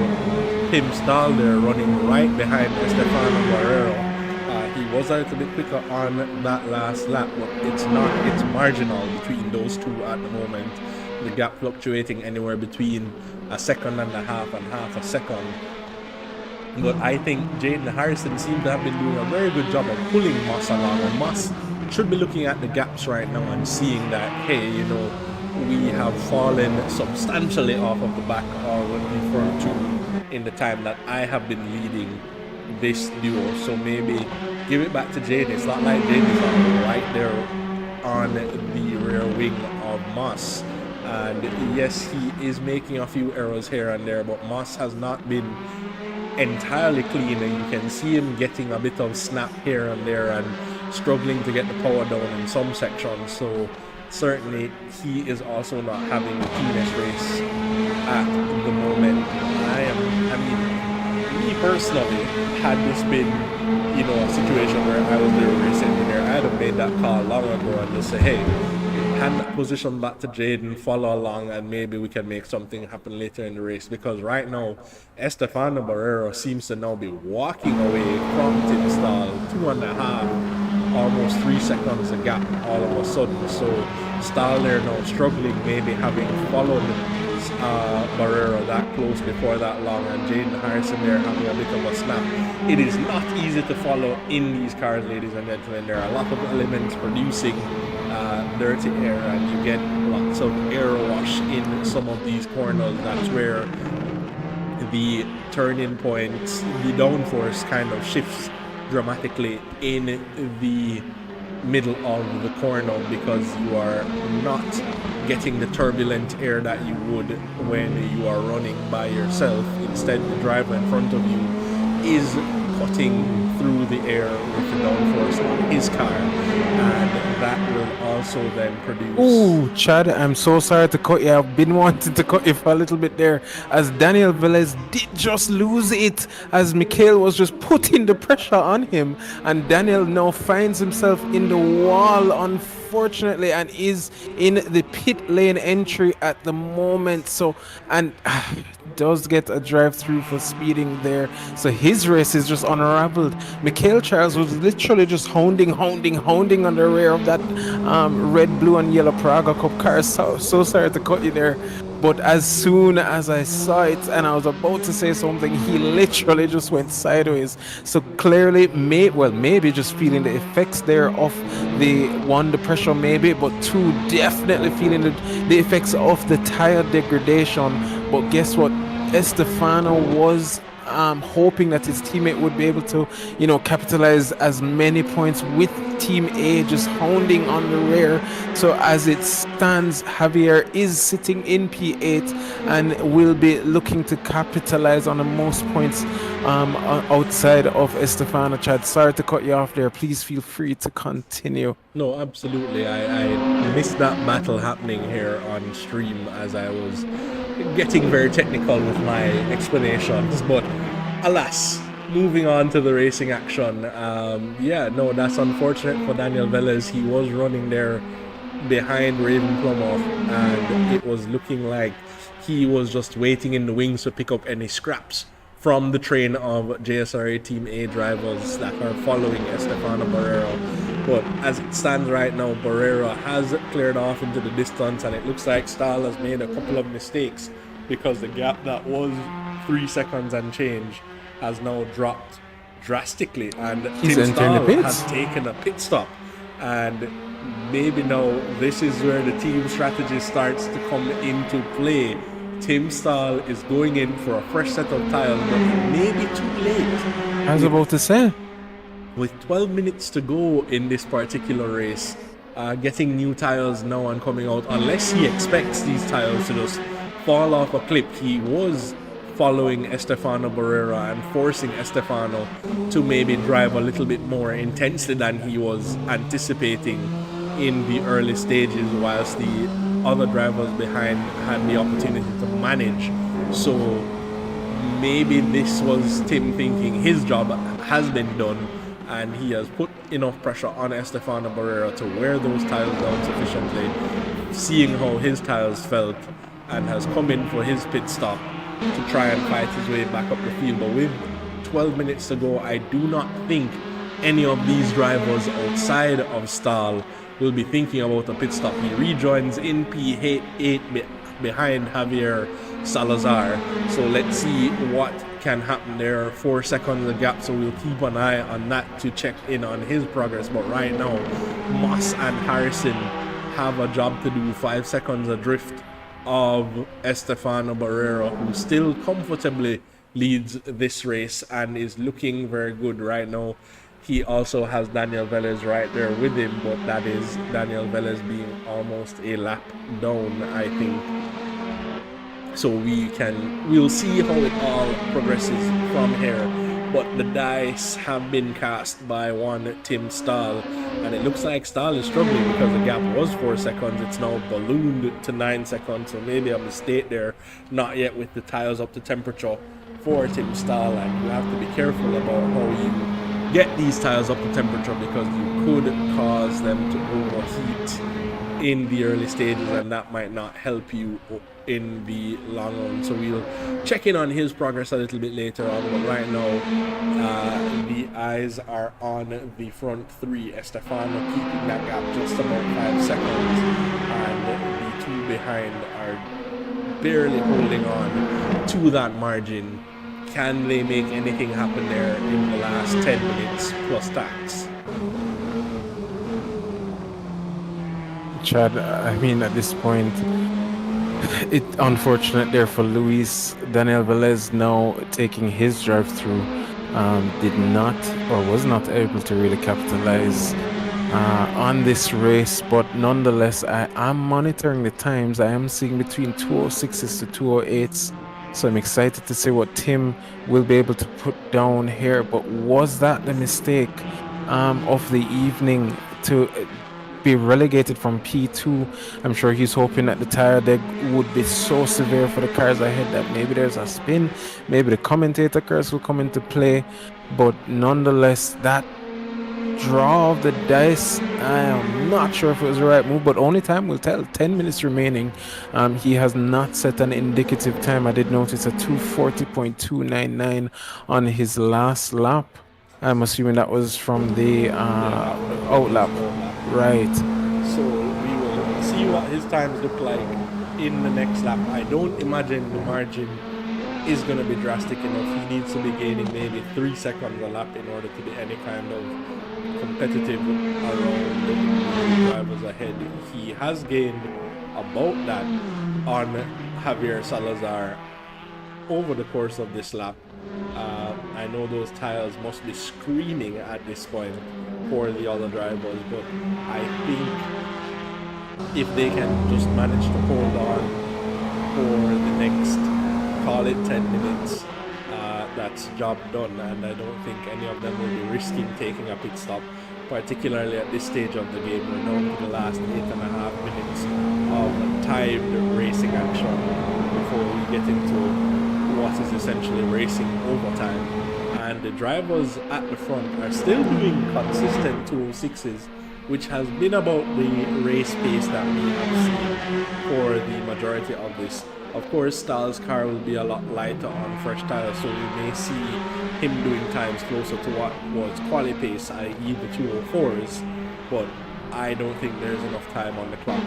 Tim Stahl there, running right behind Estefano Barrera. He was a little bit quicker on that last lap, but it's marginal between those two at the moment. The gap fluctuating anywhere between 1.5 seconds and half a second. But I think Jaden Harrison seemed to have been doing a very good job of pulling Moss along, and Moss should be looking at the gaps right now and seeing that, hey, we have fallen substantially off of the back of the front two in the time that I have been leading this duo. So maybe give it back to Jaden. It's not like Jaden is right there on the rear wing of Moss. And yes, he is making a few errors here and there, but Moss has not been entirely clean, and you can see him getting a bit of snap here and there, and struggling to get the power down in some sections. So certainly he is also not having the cleanest race at the moment. I mean, me personally, had this been, you know, a situation where I was the race engineer, I'd have made that call long ago and just say, hey, hand that position back to Jaden, follow along, and maybe we can make something happen later in the race. Because right now, Estefano Barrero seems to now be walking away from Tim Stahl, 2.5, almost 3 seconds a gap all of a sudden. So Stahl there now struggling, maybe having followed Barrero that close before that long, and Jaden Harrison there having a bit of a snap. It is not easy to follow in these cars, ladies and gentlemen. There are a lot of elements producing dirty air, and you get lots of air wash in some of these corners. That's where the turning points, the downforce kind of shifts dramatically in the middle of the corner, because you are not getting the turbulent air that you would when you are running by yourself. Instead, the driver in front of you is cutting through the air with the downforce on his car, and that will also then produce... Oh, Chad, I'm so sorry to cut you. I've been wanting to cut you for a little bit there, as Daniel Velez did just lose it, as Mikhail was just putting the pressure on him, and Daniel now finds himself in the wall, unfortunately, and is in the pit lane entry at the moment. So, and does get a drive-through for speeding there, so his race is just unraveled. Mikhail Charles was literally just hounding on the rear of that red, blue and yellow Praga Cup car. So sorry to cut you there, but as soon as I saw it and I was about to say something, he literally just went sideways. So clearly, maybe just feeling the effects there of the pressure maybe, but 2, definitely feeling the effects of the tire degradation. But guess what? Estefano was hoping that his teammate would be able to, you know, capitalize as many points with Team A just hounding on the rear. So as it stands, Javier is sitting in P8 and will be looking to capitalize on the most points outside of Estefano. Chad, sorry to cut you off there. Please feel free to continue. No, absolutely. I missed that battle happening here on stream as I was getting very technical with my explanations, but alas, moving on to the racing action. That's unfortunate for Daniel Velez. He was running there behind Raven Plumhoff, and it was looking like he was just waiting in the wings to pick up any scraps from the train of JSRA Team A drivers that are following Estefano Barrero. But as it stands right now, Barrero has cleared off into the distance, and it looks like Stahl has made a couple of mistakes, because the gap that was 3 seconds and change has now dropped drastically, and Tim Stahl has taken a pit stop. And maybe now this is where the team strategy starts to come into play. Tim Stahl is going in for a fresh set of tires, but it may be too late. I was about to say, with 12 minutes to go in this particular race, getting new tires now and coming out, unless he expects these tires to just fall off a cliff. He was following Estefano Barrero and forcing Estefano to maybe drive a little bit more intensely than he was anticipating in the early stages, whilst the other drivers behind had the opportunity to manage. So maybe this was Tim thinking his job has been done, and he has put enough pressure on Estefano Barrero to wear those tires down sufficiently, seeing how his tires felt, and has come in for his pit stop to try and fight his way back up the field. But with 12 minutes to go, I do not think any of these drivers outside of Stahl will be thinking about a pit stop. He rejoins in P8 behind Javier Salazar. So let's see what can happen there. 4 seconds of gap, so we'll keep an eye on that to check in on his progress. But right now, Moss and Harrison have a job to do. 5 seconds adrift of Estefano Barrero, who still comfortably leads this race and is looking very good right now. He also has Daniel Velez right there with him, but that is Daniel Velez being almost a lap down, I think. So we'll see how it all progresses from here. but the dice have been cast by one Tim Stahl, and it looks like Stahl is struggling because the gap was 4 seconds. It's now ballooned to 9 seconds, so maybe a mistake there. Not yet with the tires up to temperature for Tim Stahl, and you have to be careful about how you get these tires up to temperature because you could cause them to overheat in the early stages, and that might not help you in the long run. So we'll check in on his progress a little bit later on, but right now the eyes are on the front three. Estefano keeping that gap just about 5 seconds, and the two behind are barely holding on to that margin. Can they make anything happen there in the last 10 minutes plus tax? Chad, I mean, at this point, it unfortunate there for Luis. Daniel Velez now taking his drive through did not or was not able to really capitalize on this race, but nonetheless I am monitoring the times. I am seeing between 206s to 208s, so I'm excited to see what Tim will be able to put down here. But was that the mistake of the evening to be relegated from P2? I'm sure he's hoping that the tire deck would be so severe for the cars ahead that maybe there's a spin, maybe the commentator cars will come into play. But nonetheless, that draw of the dice, I am not sure if it was the right move, but only time will tell. 10 minutes remaining. He has not set an indicative time. I did notice a 240.299 on his last lap. I'm assuming that was from the outlap. Right. So we will see what his times look like in the next lap. I don't imagine the margin is going to be drastic enough. He needs to be gaining maybe 3 seconds a lap in order to be any kind of competitive around the drivers ahead. He has gained about that on Javier Salazar over the course of this lap. I know those tires must be screaming at this point for the other drivers, but I think if they can just manage to hold on for the next, call it 10 minutes, that's job done, and I don't think any of them will be risking taking a pit stop, particularly at this stage of the game. We're now to the last 8.5 minutes of timed racing action before we get into what is essentially racing overtime, and the drivers at the front are still doing consistent 206s, which has been about the race pace that we have seen for the majority of this. Of course, Stahl's car will be a lot lighter on fresh tires, so we may see him doing times closer to what was quali pace, i.e. the 204s, but I don't think there's enough time on the clock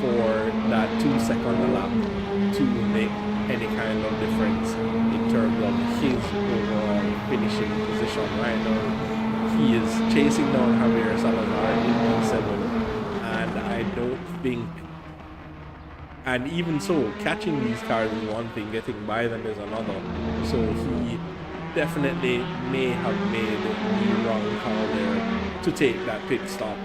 for that 2 second lap to make any kind of difference in terms of his overall finishing position. Right now, he is chasing down Javier Salazar in P7, and I don't think, and even so, catching these cars is one thing, getting by them is another. So he definitely may have made the wrong call there to take that pit stop,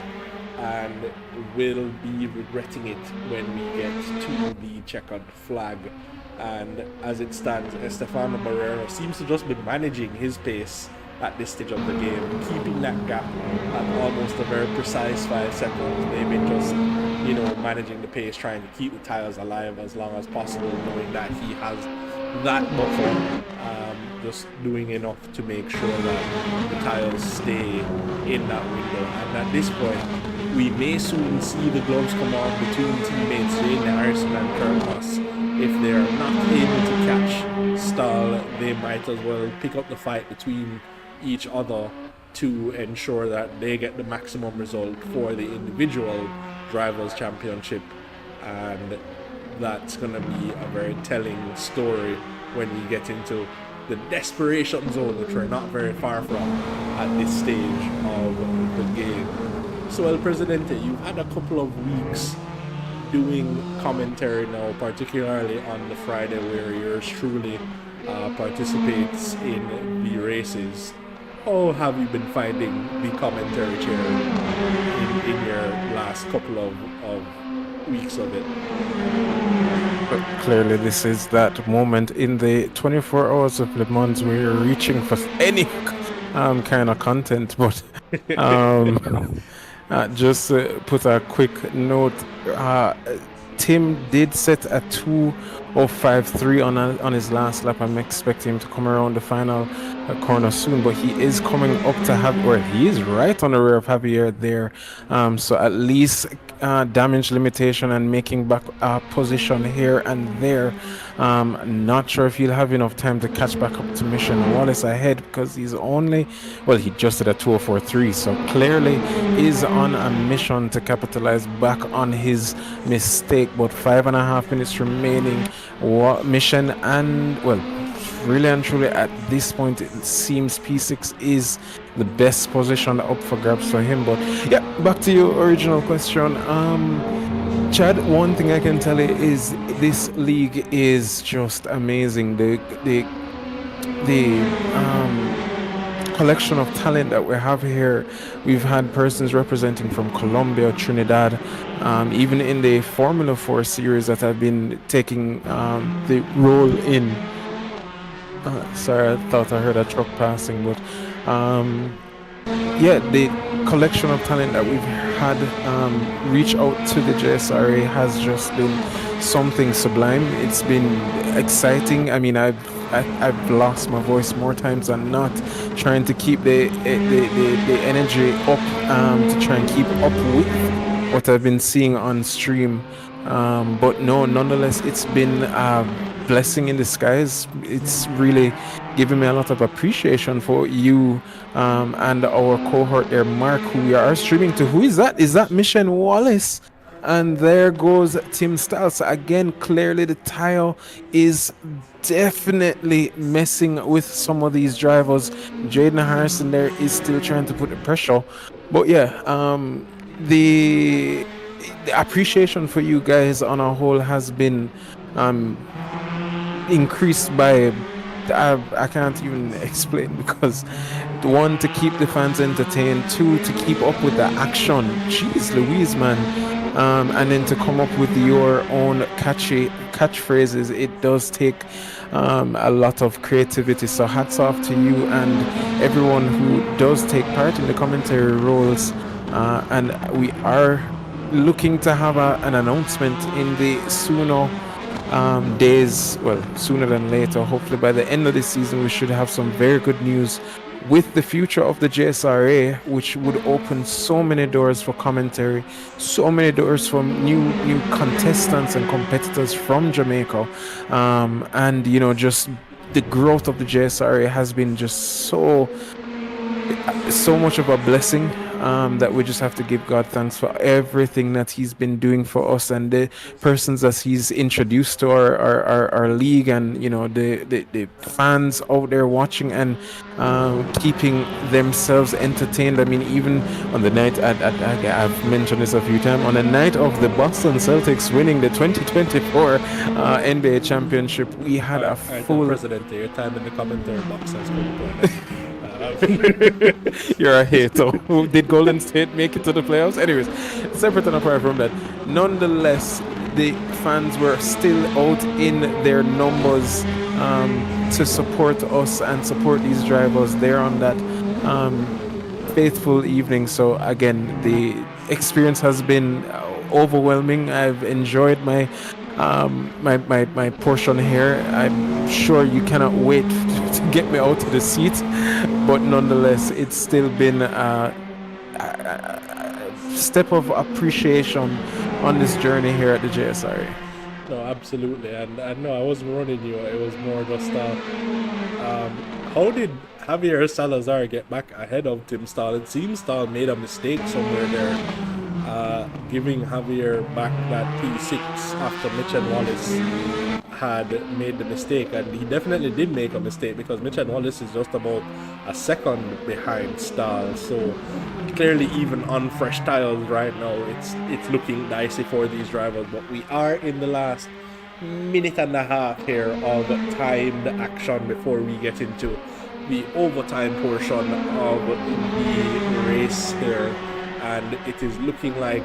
and will be regretting it when we get to the checkered flag. And as it stands, Estefano Barrero seems to just be managing his pace at this stage of the game, keeping that gap at almost a very precise 5 seconds, maybe just, managing the pace, trying to keep the tires alive as long as possible, knowing that he has that buffer, just doing enough to make sure that the tires stay in that window. And at this point, we may soon see the gloves come off between teammates Jane Harrison and Kermas. If they're not able to catch Stahl, they might as well pick up the fight between each other to ensure that they get the maximum result for the individual drivers' championship. And that's going to be a very telling story when we get into the desperation zone, which we're not very far from at this stage of the game. So, El Presidente, you've had a couple of weeks doing commentary now, particularly on the Friday where yours truly participates in the races. How have you been finding the commentary chair in your last couple of weeks of it. But clearly, this is that moment in the 24 hours of Le Mans where you're reaching for any kind of content. But just put a quick note. Tim did set a 2:05.3 on his last lap. I'm expecting him to come around the final corner soon, but he is coming up to he is right on the rear of Javier there. So at least damage limitation and making back position here and there. Not sure if he'll have enough time to catch back up to Mission Wallace ahead, because he just did a 2:04.3, so clearly is on a mission to capitalize back on his mistake. But 5.5 minutes remaining. Mission and really and truly at this point it seems P6 is the best position up for grabs for him. But yeah, back to your original question. Chad, one thing I can tell you is this league is just amazing. The collection of talent that we have here. We've had persons representing from Colombia, Trinidad, even in the Formula 4 series that have been taking the role in. Sorry, I thought I heard a truck passing, but the collection of talent that we've had reach out to the JSRA has just been something sublime. It's been exciting. I mean, I've lost my voice more times than not trying to keep the energy up, to try and keep up with what I've been seeing on stream. But no, nonetheless, it's been a blessing in disguise. It's really giving me a lot of appreciation for you and our cohort there, Mark, who we are streaming to. Who is that? Is that Mission Wallace? And there goes Tim Stiles. Again, clearly the tire is definitely messing with some of these drivers. Jaden Harrison there is still trying to put the pressure. But yeah, the appreciation for you guys on a whole has been increased by I can't even explain, because one, to keep the fans entertained, two, to keep up with the action, jeez Louise, man, and then to come up with your own catchphrases. It does take a lot of creativity, so hats off to you and everyone who does take part in the commentary roles, and we are looking to have an announcement in the sooner than later. Hopefully by the end of this season we should have some very good news with the future of the JSRA, which would open so many doors for commentary, so many doors for new contestants and competitors from Jamaica, and just the growth of the JSRA has been just so much of a blessing, that we just have to give God thanks for everything that he's been doing for us and the persons that he's introduced to our league, and the fans out there watching and keeping themselves entertained. I mean, even on the night I've mentioned this a few times, on the night of the Boston Celtics winning the 2024 NBA championship, we had a full president there. Your time in the commentary box has come. You're a hater. Did Golden State make it to the playoffs? Anyways, separate and apart from that, nonetheless, the fans were still out in their numbers to support us and support these drivers there on that faithful evening. So again, the experience has been overwhelming. I've enjoyed my portion here. I'm sure you cannot wait to get me out of the seat, but nonetheless, it's still been a step of appreciation on this journey here at the JSRA. No, absolutely, and no, I wasn't running you. It was more just how did Javier Salazar get back ahead of Tim Stahl? It seems Stahl made a mistake somewhere there, giving Javier back that P6 after Mitchell Wallace had made the mistake, and he definitely did make a mistake, because Mitchell Wallace is just about a second behind Stahl. So clearly, even on fresh tires right now, it's looking dicey for these drivers. But we are in the last minute and a half here of timed action before we get into the overtime portion of the race here. and it is looking like,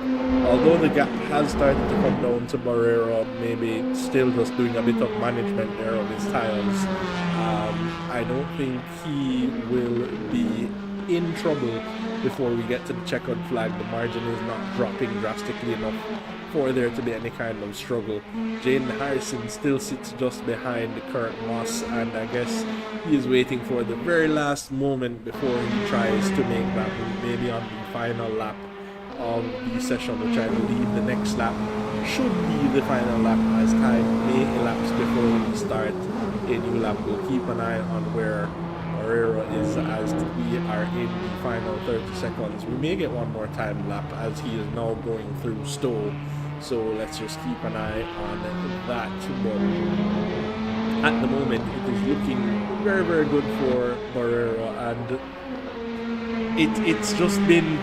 although the gap has started to come down to Barrera, maybe still just doing a bit of management there of his tires. I don't think he will be in trouble before we get to the checkered flag. The margin is not dropping drastically enough for there to be any kind of struggle. Jaden Harrison still sits just behind Kurt Moss, and I guess he is waiting for the very last moment before he tries to make that move, maybe on the final lap of the session, which I believe the next lap should be the final lap, as time may elapse before we start a new lap. We'll keep an eye on where Barrera is as we are in the final 30 seconds. We may get one more time lap as he is now going through Stowe, so let's just keep an eye on that. But at the moment it is looking very, very good for Barrera, and it's just been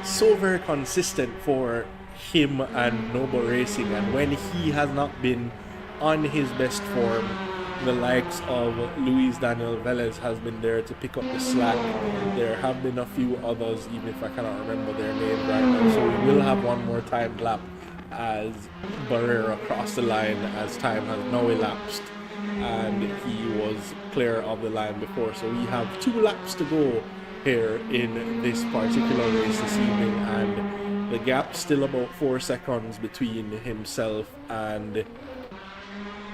so very consistent for him and Noble Racing, and when he has not been on his best form, the likes of Luis Daniel Velez has been there to pick up the slack. There have been a few others, even if I cannot remember their names right now. So we will have one more time lap as Barrera crossed the line, as time has now elapsed and he was clear of the line before. So we have 2 laps to go here in this particular race this evening, and the gap still about 4 seconds between himself and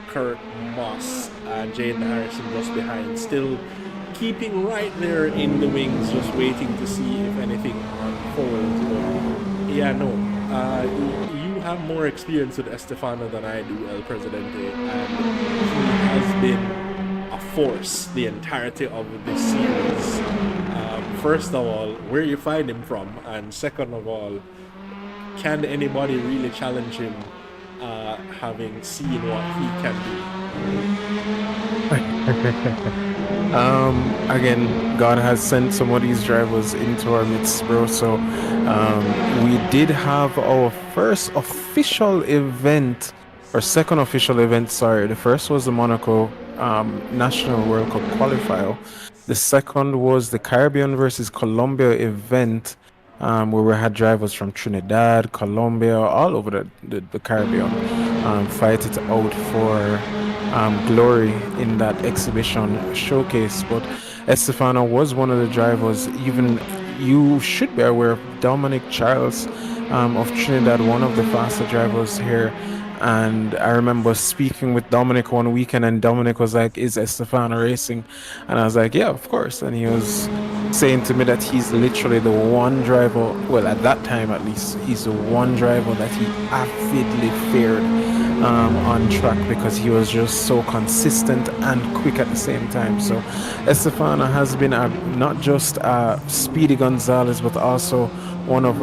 Kurt Moss, and Jaden Harrison just behind, still keeping right there in the wings, just waiting to see if anything unfolds. But yeah, no, you have more experience with Estefano than I do, El Presidente, and he has been a force the entirety of this series. First of all, where you find him from, and second of all, can anybody really challenge him, having seen what he can do? Again, God has sent some of these drivers into our midst, bro. So we did have our first official event, or second official event, sorry. The first was the Monaco National World Cup qualifier. The second was the Caribbean versus Colombia event, where we had drivers from Trinidad, Colombia, all over the Caribbean fight it out for glory in that exhibition showcase. But Estefano was one of the drivers. Even you should be aware of Dominic Charles of Trinidad, one of the faster drivers here. And I remember speaking with Dominic one weekend, and Dominic was like, "Is Estefano racing?" And I was like, "Yeah, of course." And he was saying to me that he's literally the one driver, well, at that time at least, he's the one driver that he avidly feared on track, because he was just so consistent and quick at the same time. So Estefano has been not just Speedy Gonzalez, but also one of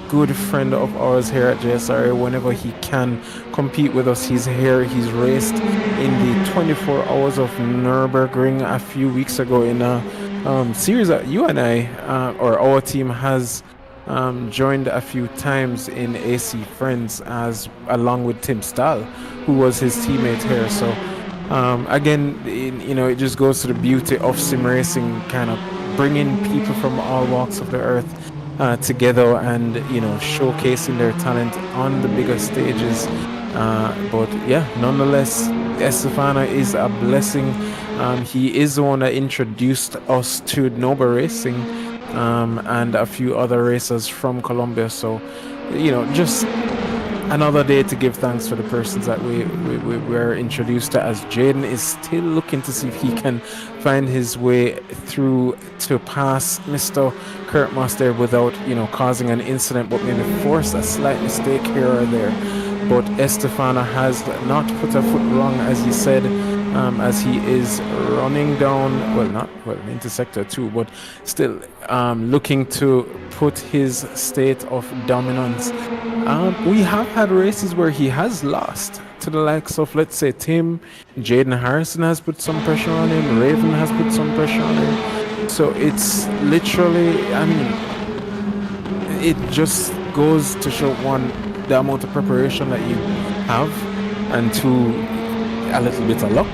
good friend of ours here at JSRA. Whenever he can compete with us, he's here. He's raced in the 24 Hours of Nürburgring a few weeks ago in a series that you and I, or our team, has joined a few times in AC Friends, as along with Tim Stahl, who was his teammate here. So again, it just goes to the beauty of sim racing, kind of bringing people from all walks of the earth together, and showcasing their talent on the bigger stages. But yeah, nonetheless, Estefano is a blessing. He is the one that introduced us to Noble Racing and a few other racers from Colombia. So just another day to give thanks for the persons that we were introduced to, as Jaden is still looking to see if he can find his way through to pass Mr. Kurt Moss there without causing an incident, but maybe force a slight mistake here or there. But Estefano has not put a foot wrong, as he said, as he is running down, into sector 2, but still looking to put his state of dominance. We have had races where he has lost to the likes of, let's say, Tim. Jaden Harrison has put some pressure on him. Raven has put some pressure on him. So it's literally, it just goes to show, one, the amount of preparation that you have, and two, a little bit of luck.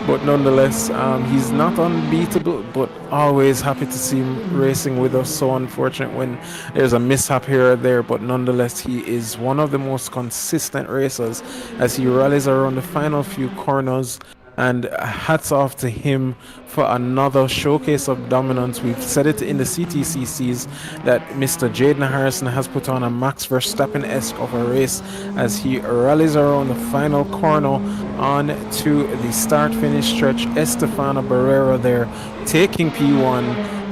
But nonetheless, he's not unbeatable, but always happy to see him racing with us. So unfortunate when there's a mishap here or there, but nonetheless, he is one of the most consistent racers as he rallies around the final few corners. And hats off to him for another showcase of dominance. We've said it in the CTCCs that Mr. Jaden Harrison has put on a Max Verstappen-esque of a race as he rallies around the final corner on to the start-finish stretch. Estefano Barrera there taking P1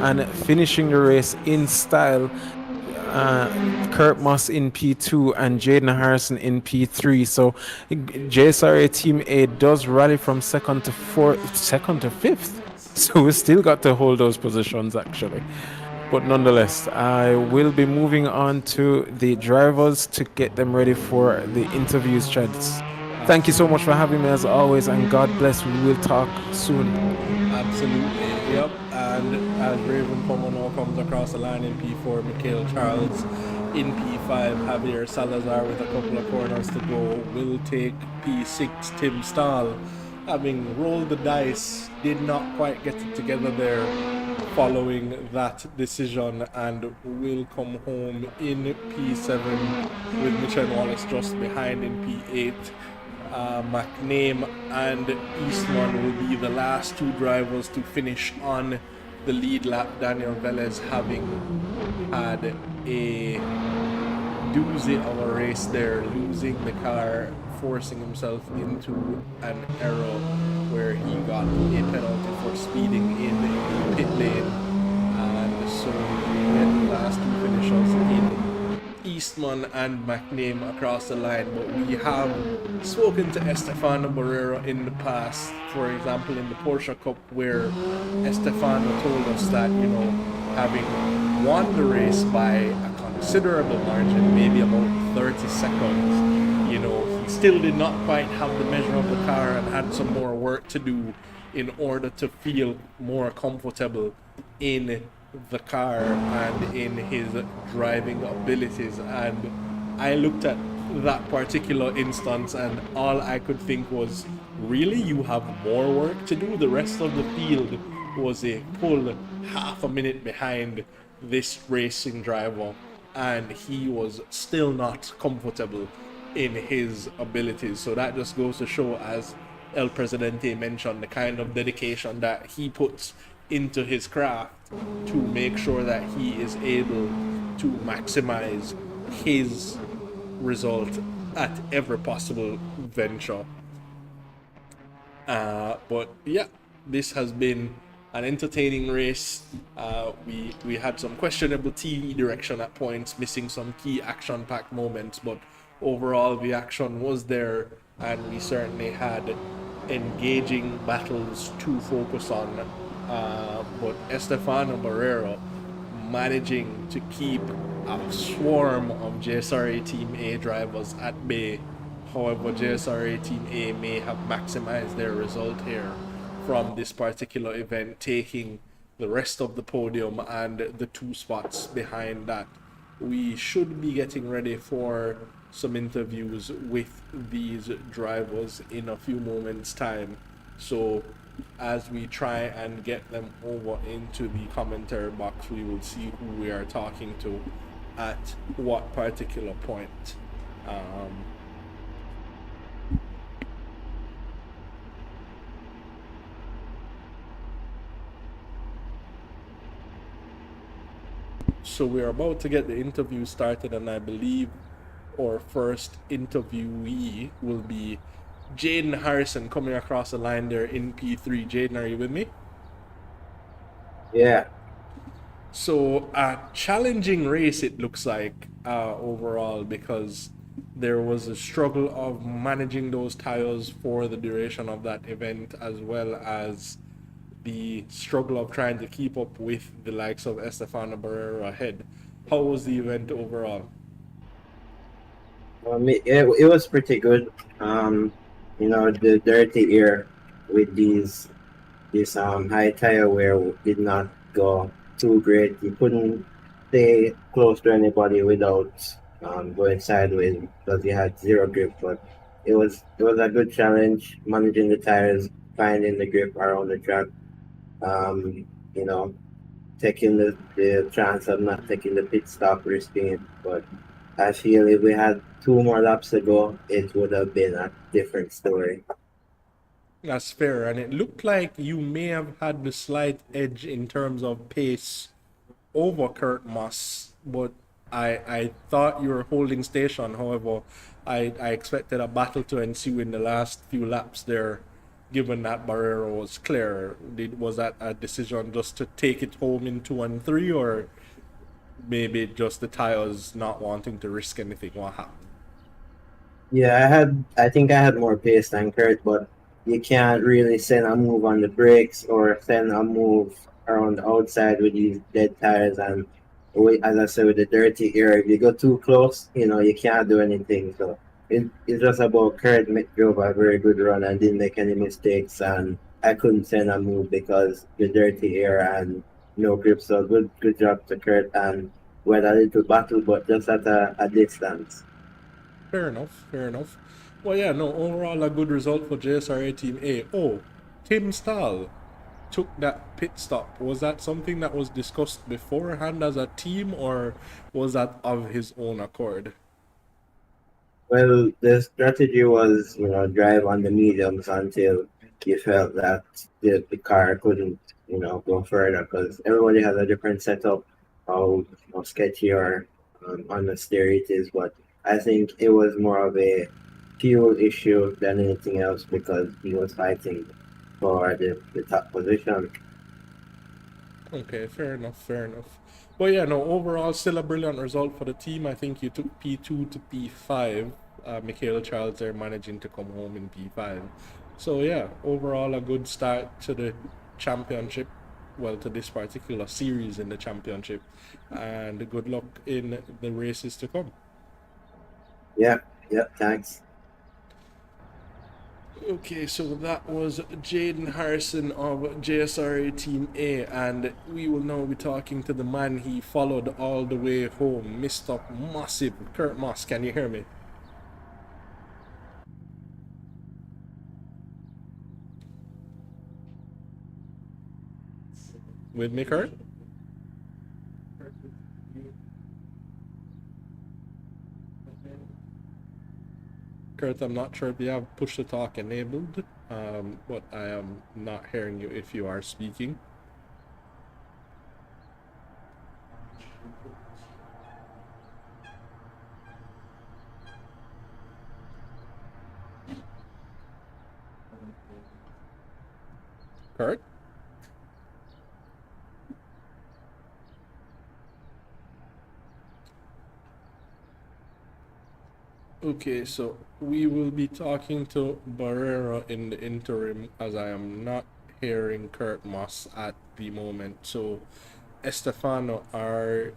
and finishing the race in style. Kurt Moss in P2 and Jaden Harrison in P3. So JSRA Team A does rally from second to fourth, second to fifth. So we still got to hold those positions actually. But nonetheless, I will be moving on to the drivers to get them ready for the interviews, Chads. Thank you so much for having me as always, and God bless. We will talk soon. Absolutely, yep. And as Raven Pomono comes across the line in P4, Mikhail Charles in P5, Javier Salazar with a couple of corners to go will take P6. Tim Stahl, having rolled the dice, did not quite get it together there following that decision, and will come home in P7 with Mitchell Wallace just behind in P8. McName and Eastman will be the last two drivers to finish on the lead lap. Daniel Velez having had a doozy of a race there, losing the car, forcing himself into an error where he got a penalty for speeding in the pit lane, and so we get the last two finishers in Eastman and McName across the line. But we have spoken to Estefano Barrera in the past, for example in the Porsche Cup, where Estefano told us that, you know, having won the race by a considerable margin, maybe about 30 seconds, you know, he still did not quite have the measure of the car and had some more work to do in order to feel more comfortable in the car and in his driving abilities. And I looked at that particular instance and all I could think was, really, you have more work to do? The rest of the field was a full half a minute behind this racing driver, and he was still not comfortable in his abilities. So that just goes to show, as El Presidente mentioned, the kind of dedication that he puts into his craft to make sure that he is able to maximize his result at every possible venture. But yeah, this has been an entertaining race. We had some questionable TV direction at points, missing some key action-packed moments, but overall the action was there, and we certainly had engaging battles to focus on. But Estefano Barrera managing to keep a swarm of JSRA Team A drivers at bay. However, JSRA Team A may have maximized their result here from this particular event, taking the rest of the podium and the 2 spots behind that. We should be getting ready for some interviews with these drivers in a few moments' time. So as we try and get them over into the commentary box, we will see who we are talking to at what particular point. So we're about to get the interview started, and I believe our first interviewee will be Jaden Harrison coming across the line there in P3. Jaden, are you with me? Yeah. So a challenging race it looks like overall, because there was a struggle of managing those tires for the duration of that event, as well as the struggle of trying to keep up with the likes of Estefano Barrera ahead. How was the event overall? It was pretty good. You know, the dirty air with this high tire wear did not go too great. You couldn't stay close to anybody without going sideways because you had zero grip. But it was a good challenge managing the tires. finding the grip around the track. Um, you know, taking the chance of not taking the pit stop, risking it. But I feel if we had two more laps to go, it would have been a different story. That's fair, and it looked like you may have had the slight edge in terms of pace over Kurt Moss, but I thought you were holding station. However, I expected a battle to ensue in the last few laps there, given that Barrero was clear. Was that a decision just to take it home in 2 and 3, or maybe just the tires not wanting to risk anything? What happened? Yeah, I think I had more pace than Kurt, but you can't really send a move on the brakes or send a move around the outside with these dead tires. And as I said, with the dirty air, if you go too close, you can't do anything. So it's just about Kurt drove a very good run and didn't make any mistakes. And I couldn't send a move because the dirty air and no grip. So good job to Kurt. And we had a little battle, but just at a distance. Fair enough, fair enough. Well, yeah, no, overall a good result for JSRA Team A. Oh, Tim Stahl took that pit stop. Was that something that was discussed beforehand as a team, or was that of his own accord? Well, the strategy was, drive on the mediums until you felt that the car couldn't, go further because everybody has a different setup, how sketchy or unnecessary it is. But I think it was more of a fuel issue than anything else because he was fighting for the top position. Okay, fair enough, fair enough. But yeah, no, overall, still a brilliant result for the team. I think you took P2 to P5. Michael Charles there managing to come home in P5. So yeah, overall, a good start to the championship. Well, to this particular series in the championship. And good luck in the races to come. Yeah, yeah, thanks. Okay, so that was Jaden Harrison of JSRA Team A, and we will now be talking to the man he followed all the way home, Mr. Massive Kurt Moss. Can you hear me? With me, Kurt? Kurt, I'm not sure if you have push to talk enabled, but I am not hearing you if you are speaking. Kurt? Okay, so we will be talking to Barrera in the interim as I am not hearing Kurt Moss at the moment. So, Estefano, are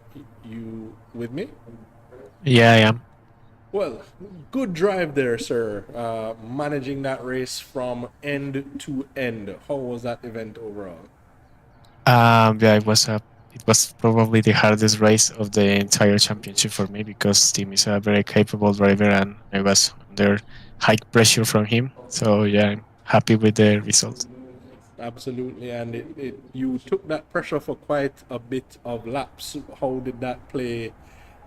you with me? Yeah, I am. Well, good drive there, sir. Managing that race from end to end. How was that event overall? Yeah, it was probably the hardest race of the entire championship for me because Tim is a very capable driver and I was under high pressure from him. So yeah, I'm happy with the result. Absolutely, and you took that pressure for quite a bit of laps. How did that play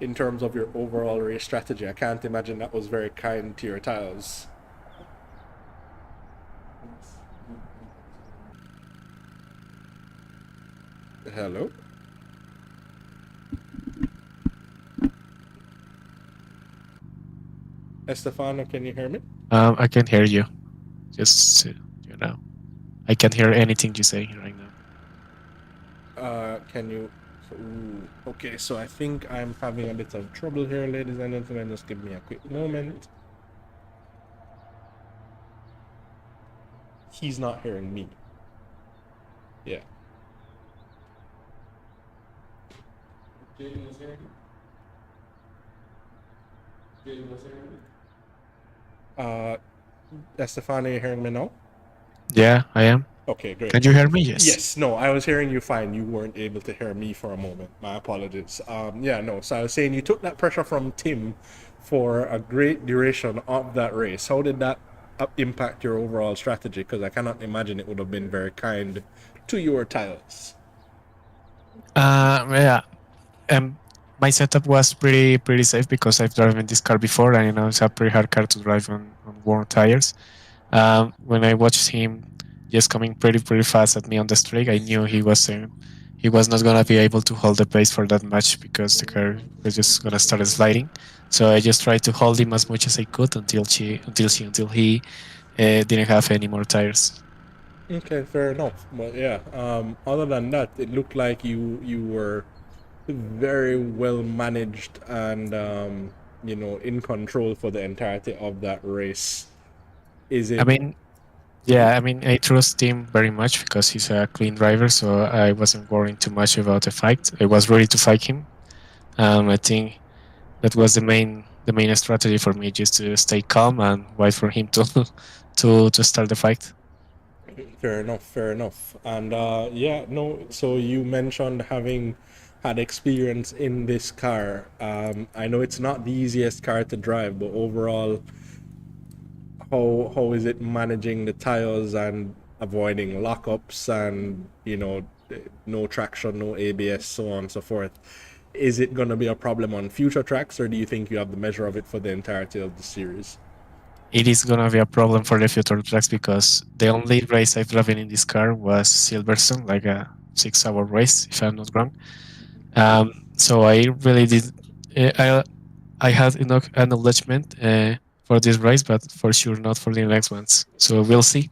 in terms of your overall race strategy? I can't imagine that was very kind to your tires. Hello? Estefano, can you hear me? I can hear you. Just I can hear anything you say right now. Can you? Ooh, okay, so I think I'm having a bit of trouble here, ladies and gentlemen. Just give me a quick moment. He's not hearing me. Yeah. Jaden was hearing me? Jaden was hearing me? Estefano, you hearing me now? Yeah, I am. Okay, great. Can you hear me? Yes. Yes, no, I was hearing you fine. You weren't able to hear me for a moment. My apologies. Yeah, no, so I was saying you took that pressure from Tim for a great duration of that race. How did that impact your overall strategy? Because I cannot imagine it would have been very kind to your tires. Yeah. My setup was pretty safe because I've driven this car before, and it's a pretty hard car to drive on worn tires. When I watched him just coming pretty fast at me on the straight, I knew he was not gonna be able to hold the pace for that much because the car was just gonna start sliding. So I just tried to hold him as much as I could until he didn't have any more tires. Okay, fair enough. But yeah, other than that, it looked like you were very well managed and in control for the entirety of that race. Is I it mean, yeah, I mean, I trust him very much because he's a clean driver, so I wasn't worrying too much about the fight. I was ready to fight him. I think that was the main strategy for me, just to stay calm and wait for him to to start the fight. fair enough? Fair enough. And yeah, no. So you mentioned having had experience in this car. I know it's not the easiest car to drive, but overall, how is it managing the tires and avoiding lockups and no traction, no ABS, so on and so forth? Is it going to be a problem on future tracks, or do you think you have the measure of it for the entirety of the series? It is gonna be a problem for the future tracks because the only race I've driven in this car was Silverstone, like a 6-hour race, if I'm not wrong. So I really did. I had enough acknowledgement for this race, but for sure not for the next ones. So we'll see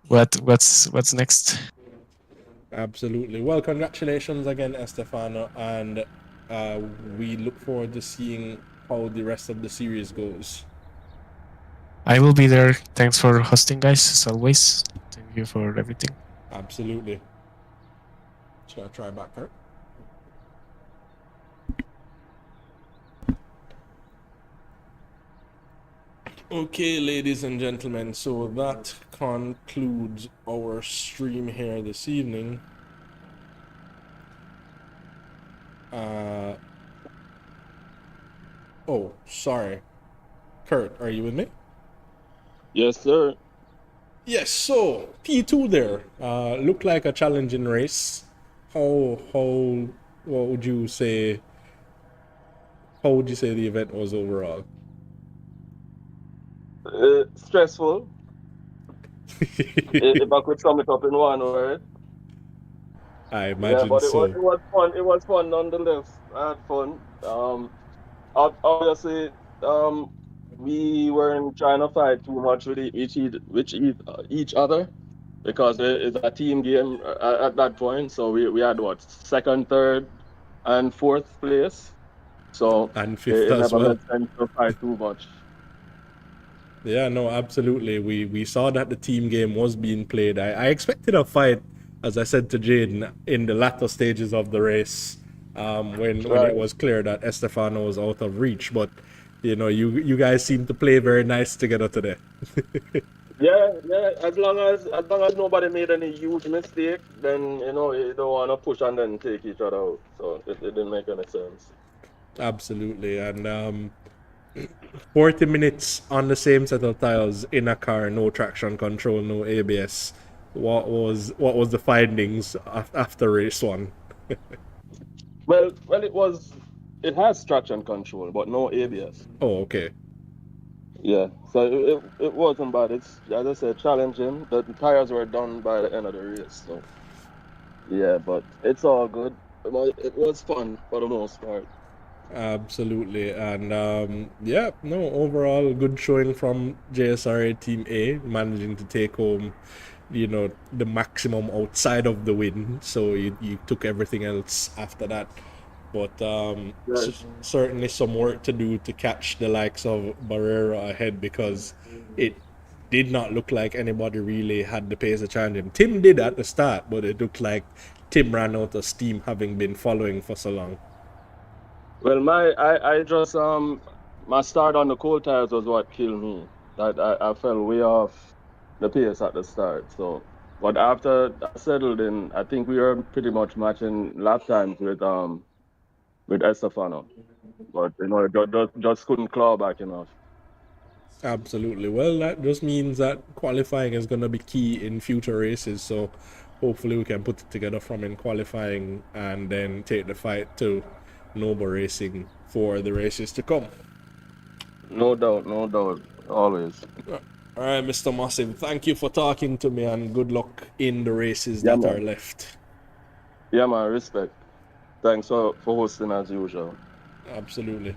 what's next. Absolutely. Well, congratulations again, Estefano, and uh, we look forward to seeing how the rest of the series goes. I will be there. Thanks for hosting, guys, as always. Thank you for everything. Absolutely. Shall I try back her? Okay, ladies and gentlemen, so that concludes our stream here this evening. Oh, sorry. Kurt, are you with me? Yes, sir. Yes, so P2 there. Looked like a challenging race. How what would you say how would you say the event was overall? Stressful. If I could sum it up in one word. I Yeah, imagine but it was so. it was fun. It was fun nonetheless. I had fun. Obviously, we weren't trying to fight too much with each other because it's a team game at that point. So we had what, second, third, and fourth place. So And fifth it as never well. made sense to fight too much. Yeah, no, absolutely. We saw that the team game was being played. I expected a fight, as I said to Jaden, in the latter stages of the race, when it Right. was clear that Estefano was out of reach. But you guys seem to play very nice together today. Yeah, yeah. As long as nobody made any huge mistake, then you don't want to push and then take each other out. So it didn't make any sense. Absolutely, and 40 minutes on the same set of tires in a car, no traction control, no ABS. What was the findings after race one? Well, it has traction control, but no ABS. Oh, okay. Yeah, so it wasn't bad. It's, as I said, challenging. The tires were done by the end of the race, so yeah, but it's all good. It was fun for the most part. Absolutely, and yeah, no, overall good showing from JSRA Team A, managing to take home, the maximum outside of the win. So you took everything else after that, but Right. certainly some work to do to catch the likes of Barrera ahead because it did not look like anybody really had the pace to challenge him. Tim did at the start, but it looked like Tim ran out of steam having been following for so long. Well, I just my start on the cold tires was what killed me. That I fell way off the pace at the start. So, but after I settled in, I think we were pretty much matching lap times with Estefano. But just couldn't claw back enough. Absolutely. Well, that just means that qualifying is going to be key in future races. So hopefully we can put it together from in qualifying and then take the fight to Noble Racing for the races to come. No doubt, always. All right, Mr. Massive, thank you for talking to me and good luck in the races Yeah, that are man. left. Yeah, man, respect. Thanks for hosting as usual. Absolutely.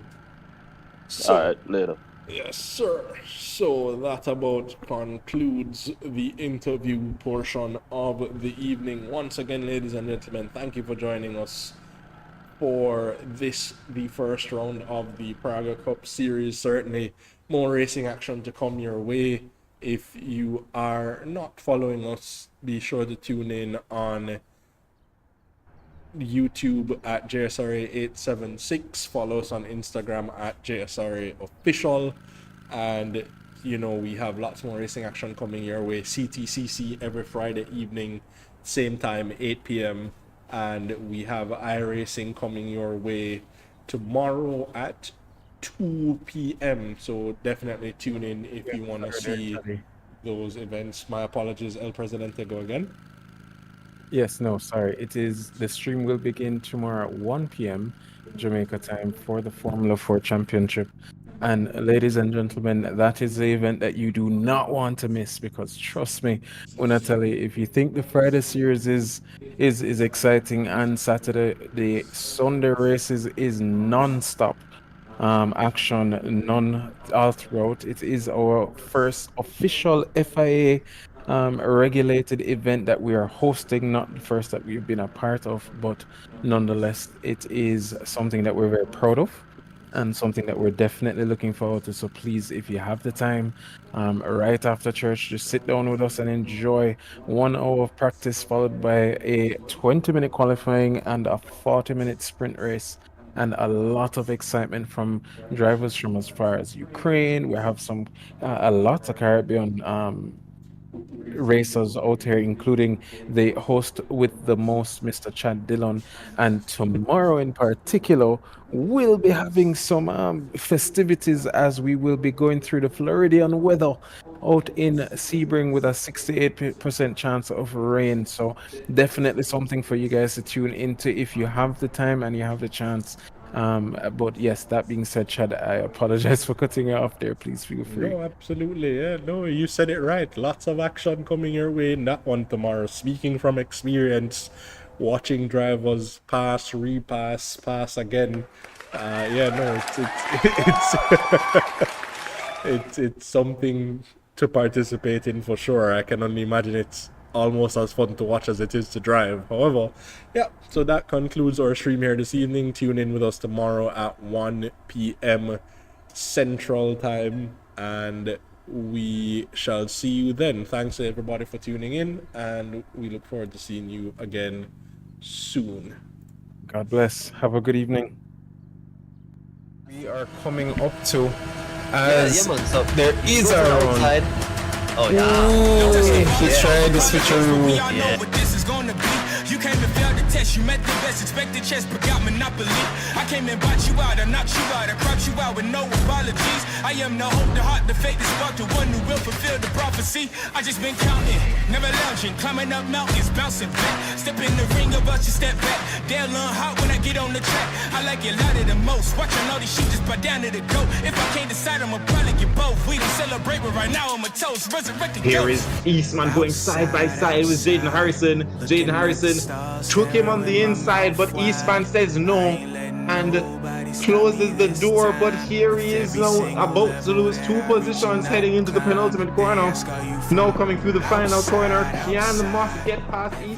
All right, later. Yes, sir. So that about concludes the interview portion of the evening. Once again, ladies and gentlemen, thank you for joining us for this, the first round of the Praga Cup series. Certainly more racing action to come your way. If you are not following us, be sure to tune in on YouTube at JSRA 876. Follow us on Instagram at JSRA official. And we have lots more racing action coming your way. CTCC every Friday evening, same time, 8 p.m. And we have iRacing coming your way tomorrow at 2 p.m. So definitely tune in if you want to see those events. My apologies, El Presidente, go again. Yes, no, sorry. The stream will begin tomorrow at 1 p.m. Jamaica time for the Formula 4 Championship. And ladies and gentlemen, that is the event that you do not want to miss, because trust me when I tell you, if you think the Friday series is exciting and Saturday, the Sunday races is non-stop action, all throughout. It is our first official FIA regulated event that we are hosting, not the first that we've been a part of, but nonetheless, it is something that we're very proud of and something that we're definitely looking forward to. So please, if you have the time, right after church, just sit down with us and enjoy 1 hour of practice followed by a 20-minute qualifying and a 40-minute sprint race. And a lot of excitement from drivers from as far as Ukraine. We have a lot of Caribbean racers out here, including the host with the most, Mr. Chad Dillon. And tomorrow in particular, we'll be having some festivities as we will be going through the Floridian weather out in Sebring with a 68% chance of rain. So definitely something for you guys to tune into if you have the time and you have the chance. But yes, that being said, Chad, I apologize for cutting you off there. Please feel free. No, absolutely. Yeah, no, you said it right. Lots of action coming your way in that one tomorrow. Speaking from experience, watching drivers pass, repass, pass again. It's something to participate in for sure. I can only imagine it's almost as fun to watch as it is to drive. However, so that concludes our stream here this evening. Tune in with us tomorrow at 1 p.m. Central Time, and we shall see you then. Thanks to everybody for tuning in, and we look forward to seeing you again soon. God bless. Have a good evening. We are coming up to as so there is a round. Oh yeah. Let's try the switcheroo. You came and failed the test, you met the best, expected chess, but got monopoly. I came and bought you out, I knocked you out, I cropped you out with no apologies. I am the hope, the heart, the fate, the spark, the one who will fulfill the prophecy. I just been counting, never lounging, climbing up mountains, bouncing back. Step in the ring, about you step back. They'll learn hot when I get on the track. I like it louder than most, watching all these shit just buy down to the goat. If I can't decide, I'ma probably get both. We done celebrate, but right now I'm a toast, resurrected. Here is Eastman going side by side with Jaden Harrison. Jaden Harrison took him on the inside, but Eastman says no and closes the door. But here he is now about to lose 2 positions heading into the penultimate corner. Now coming through the final corner, can Moss get past Eastman?